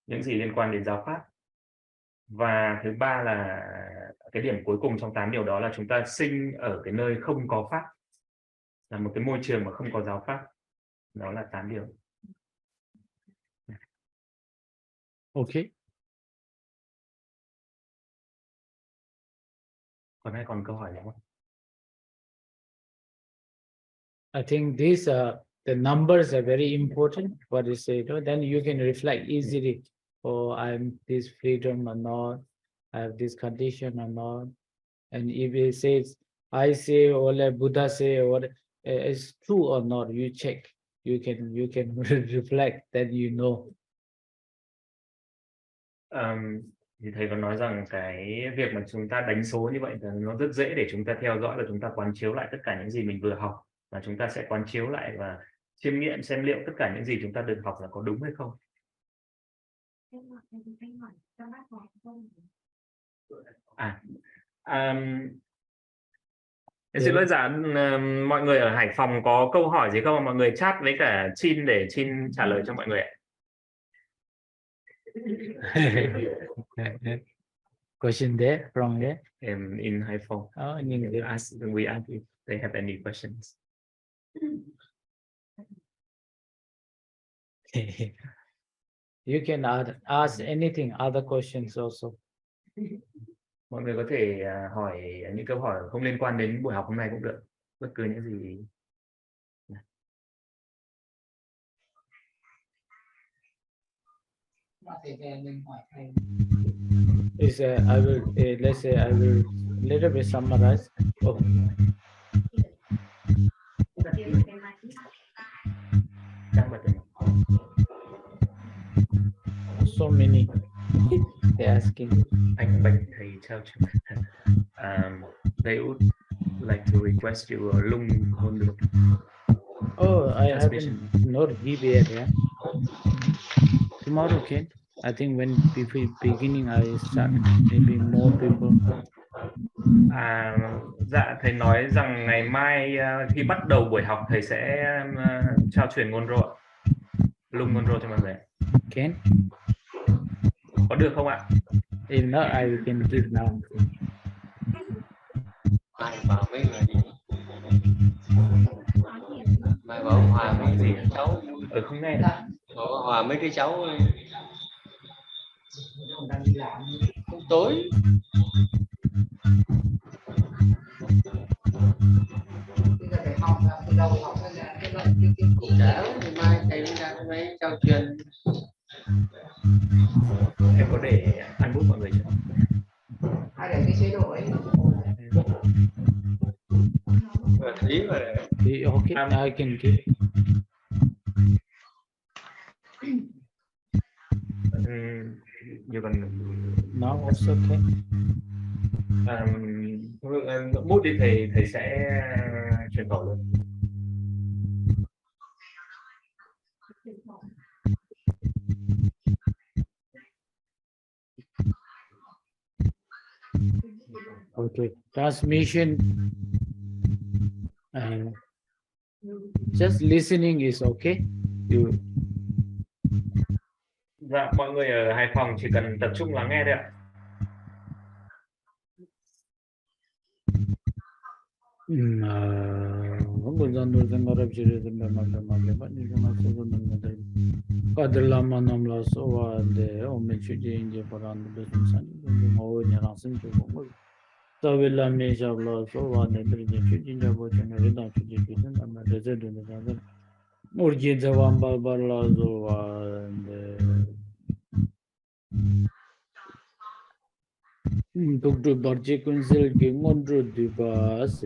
những gì liên quan đến giáo pháp. Và thứ ba là cái điểm cuối cùng trong 8 điều đó là chúng ta sinh ở cái nơi không có pháp, là một cái môi trường mà không có giáo pháp. Đó là 8 điều. Ok. Còn ai còn câu hỏi gì không? I think these the numbers are very important. What you say, then you can reflect easily. Oh, I'm this freedom or not, I have this condition or not. And if it says I say or like Buddha say or it's true or not, you check. You can reflect, then you know. Thì thầy có nói rằng cái việc mà chúng ta đánh số như vậy là nó rất dễ để chúng ta theo dõi và chúng ta quán chiếu lại tất cả những gì mình vừa học, và chúng ta sẽ quán chiếu lại và chiêm nghiệm xem liệu tất cả những gì chúng ta được học là có đúng hay không. Xin lỗi dạ, mọi người ở Hải Phòng có câu hỏi gì không? Mọi người chat với cả Chin để Chin trả lời cho mọi người ạ. Question there from there. In Hải Phòng. Oh, we ask if they have any questions. You can ask anything, other questions also. Mọi người có thể hỏi những câu hỏi không liên quan đến buổi học hôm nay cũng được, bất cứ những gì. Is I will let's say I will little bit summarize. Oh. So many. They're asking. Anh Bạch thầy trao cho. They would like to request you a lung Ngondro. Oh, I haven't not give yet. Yeah. Tomorrow, okay. I think when before beginning I start, maybe more people. Dạ thầy nói rằng ngày mai khi bắt đầu buổi học thầy sẽ trao truyền Ngondro ạ. Lung Ngondro cho mọi người. Can? Có được không ạ? If not, I can give now. Mai bảo mấy người gì? Mai bảo hòa mấy gì cháu? Không nghe. Bảo hòa mấy cái cháu không tối. Chả mai thầy ra mấy trao truyền. Em có để ăn bút mọi người chưa? Hay để cái chế độ ấy. Ý mà. Okay, I can give. Như còn No, also okay. Bút đi thầy sẽ truyền khẩu luôn. Okay, transmission. Just listening is okay. Dạ, mọi người ở Hải Phòng chỉ cần tập trung lắng nghe thôi ạ. Gunzan Nuzan Arab Shiris and Mamma, but you can also know Kadrlama Namla Sova and the Omechuji in Japan, the business and Rasim to Savilla Meshavla Sova, the Chuji Jabo General Chuji and the resident in the other Urjizavan Barbara Zova and Dr. Barji Kunzel Ngondro Dubas.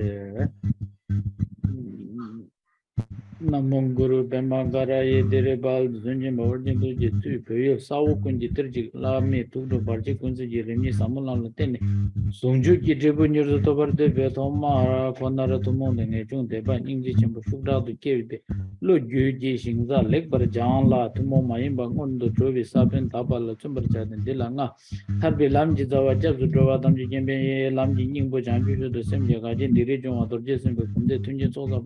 Namonguru Bemagara Yederebal Zunjim Ordindo Jitu Puyo Sawu Kunjitrji Lami Tudo Barji Kunzi Jeremy Samulan Latene Sunju Kijibu Nirtobar de Betoma Konara Tumon and Ejun Deba English and Fuda to Kevde Lu Juji Shingza Lake Barjan La Tumo Maimba Gondo Trovi Sabin Tabala Chumberchat and Dilanga Harbi Lamji Zawajab to Drovadam Jimbe Lamji Nimbo Jambu the same Yagajin Dirijon or Jason from the Tunjin Sosa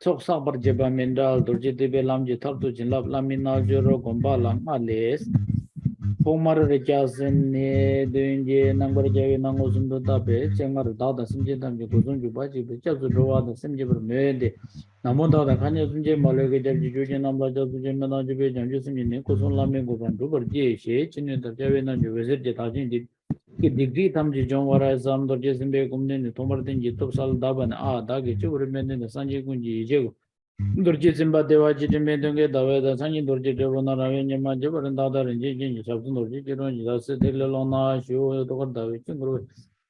Soksa Barjeba Mendal, Durjitibe Lamji Tartu Jinlap Lamina Juro Gombalang Ales, Pomar Rechasen, Dunje, Number Javi Nangosundo Tabe, Changar Dada Simjitam, Guzun Jubaji, Chazu the Simjibur Mede, Namuda, the Kanya Sunje, Malaga, Jujan, Amlaja, Jemana, Jujan, Jusin, Kusun Lamingo, and Ruber J, Chin, the Javina, you visit the Tajin. Degree Tamji John Warazam, the Jasimbe Gumden, Tomartin, Jitok Sal Daban, Dagi, Churumen, the Sanji Kunji, Jego. Durjisimba Devaji, Mendunga, the Sanji Durji, Devona, Ravena, Jabar and Dada, and Jin, Sabun, Jiron, Jasa, Delona, Shu, Tokarda,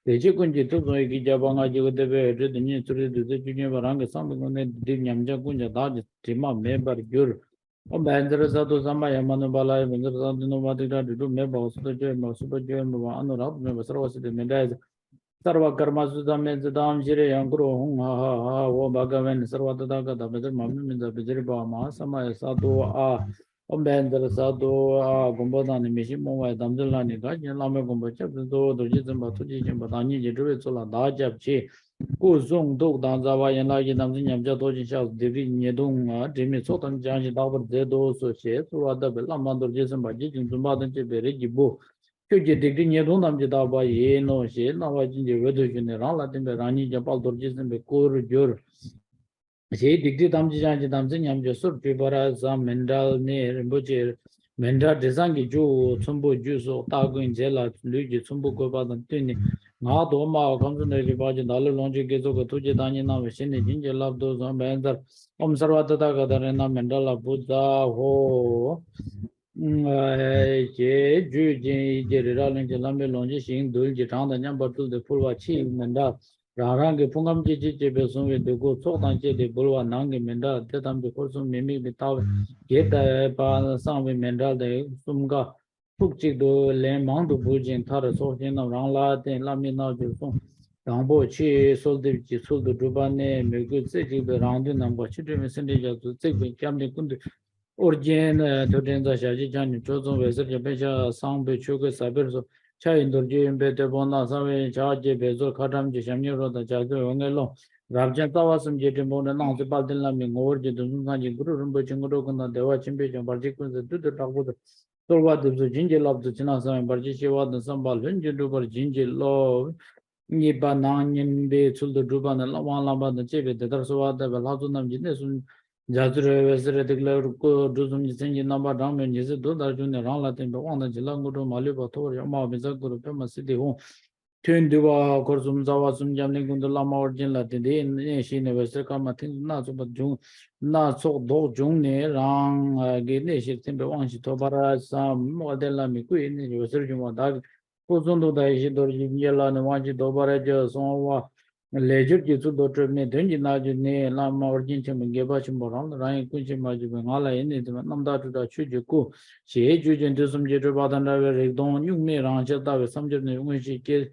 the Chikunji took no Gijabanga, Jigo de Ve, the new to the Junior Varanga, something on the Dinyamja Kunja, Daj, Tima, member, Jur. Bandrasato Samaya Manubala, Vendrasano to do members of the German Super German Anurab, members of the Medaz, Sarva Karmasuda Menzadam, Jire, Angro, Hunga, Bagavan, Sarvataka, the better Mamin, the Bizeriba, Masama, Sato, Bandrasato, Gombadan, Mishimo, Damzulani, Gajan, Lama Gombacha, the Jism Batuji, Batani, Jedrusola, Dajab, Zong Dog Danzawa and Lagi Namzin Jatoji Shas, Divi Nedung, Jimmy Sotan Janji Dabar Zedo, so she, through other Belamando Jason by Jijin Zumbadan Chiberijibu. Chuji Digri Nedunam Jidaba, ye no she, Navajin, Vedu General, Latin Berani, Japal Dorjis, Bekur, Jur. She Digri Damji Damzin Yam Jasur, Pibara, Sam, Mendal, near Butcher, Menda Desangi Ju, Sumbu Juso, Tago in Zela, Luigi, Sumbu Kobadan Tini. Doma comes in the Ribajan, Longi Gizo, Tujanina, Vishini, Ginger Love, those on Bender, Sarvata Gadarena, Mandala, Buddha, Ho, Juji, Jeral, and Jalame Longi, Sing, Dul, Jitan, the number to the Pulwachi, Menda, Rangi, Pungam Jiji, Beson with the good salt and J, the Bulwa, Nangi, Menda, Tetam, the person, Mimi, the Tower, get the Pan, Sam, Mendal, the Sumga. Pukchi do Len Mandu Bujin Tara Sofin of Rangla, then Lamina Juson, Dambo Chi, Soldi, Soldu Dubane, Megu Siki, the Roundin, and Wachitri Messenger to take the Camden Kundu, Origin, Todenza Shajijan, Chosen, Wesser, Jabeja, Sang Bechuka, Sabers, Chai in Dorji, Bete Bona, Save, Charge, Bezo, Katam, Jamiro, the Jadu, Angelo, Rabjan Tawasam, Jetimon, and Nancy Padilla, or the Dungan, Guru, Buchingo, the Wachimbe, and Particles, the Tutu. So what the ginger love the Chinasa and Barjishiwa, the Sambal, Vinju, ginger love, Nibanan, Bay, Sul the Druban, and Lawan Lamba, the Chevy, the Tarsuwa, the Velhatunam Jinesun, Jazure, Vesere, declare, Duzum, Singing number down, and Jizu, the Junior Latin, the one that Jilango, Maliba, Tori, Ma, Vizaguru, Pema City Home. Tune Duva, Korsum Zawasum, Jamling, the Lama origin Latin, the she never said, come, I think not so, but June, not so dog June, Rang, Gene, she simply wants to Tobara, some more than Lamiquin, you were searching what dog. Pozundo, the Ishidor, Yella, and Wanji Dobaraja, Sonwa, Leisure, you to Dr. Nedunjina, Lama origin, and Gabachim Boran, Ryan Kunchim, Majumala, in it, Namda to the Chujuku. She ate you into some Jetrabadan, Don, you may ranchata with some when she killed.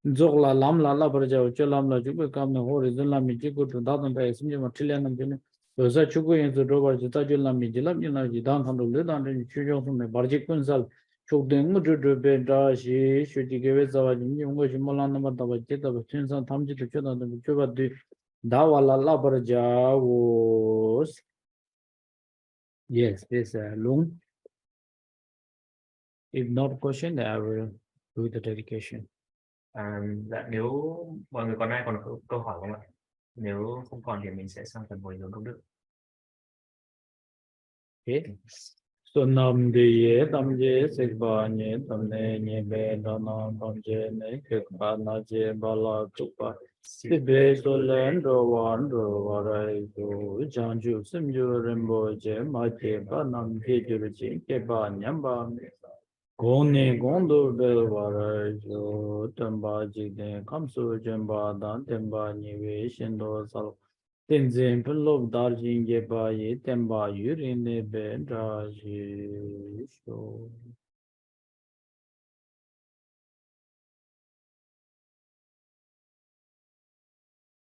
Zogla Lamla Labraja, Chelamla, Jubu come the horizon Lamijiku to Dadan by Simjama Chilean and Rosa Chuku into Dover Jitajula Mijilam, you know, Jidan from the Lidan and Chujo from the Barjikunsal, Chuk the Mudu Beda, she should give it our Molan Matavajeta, but since some Tamji to Chuda, the Chuba de Dawala Labraja was. Yes, this long. If not question, I will do the dedication. Dạ, nếu mọi người còn ai còn câu hỏi không ạ? Nếu không còn thì mình sẽ sang phần hồi hướng công đức. Okay. So nam diye tam je sikpa nye tam ne nye be dana tam je ne kikpa na je bala tukpa sibe so len do wan do warai do janju simju rimbo je ma je ba nam ke juru je ke ba nyamba gong ne gong do be warai do tamba ji de kamsu jemba dan temba nye we shindo sal Tenzin Pillov Darjin Gebayi Temba Yurin Nebe Raji Sho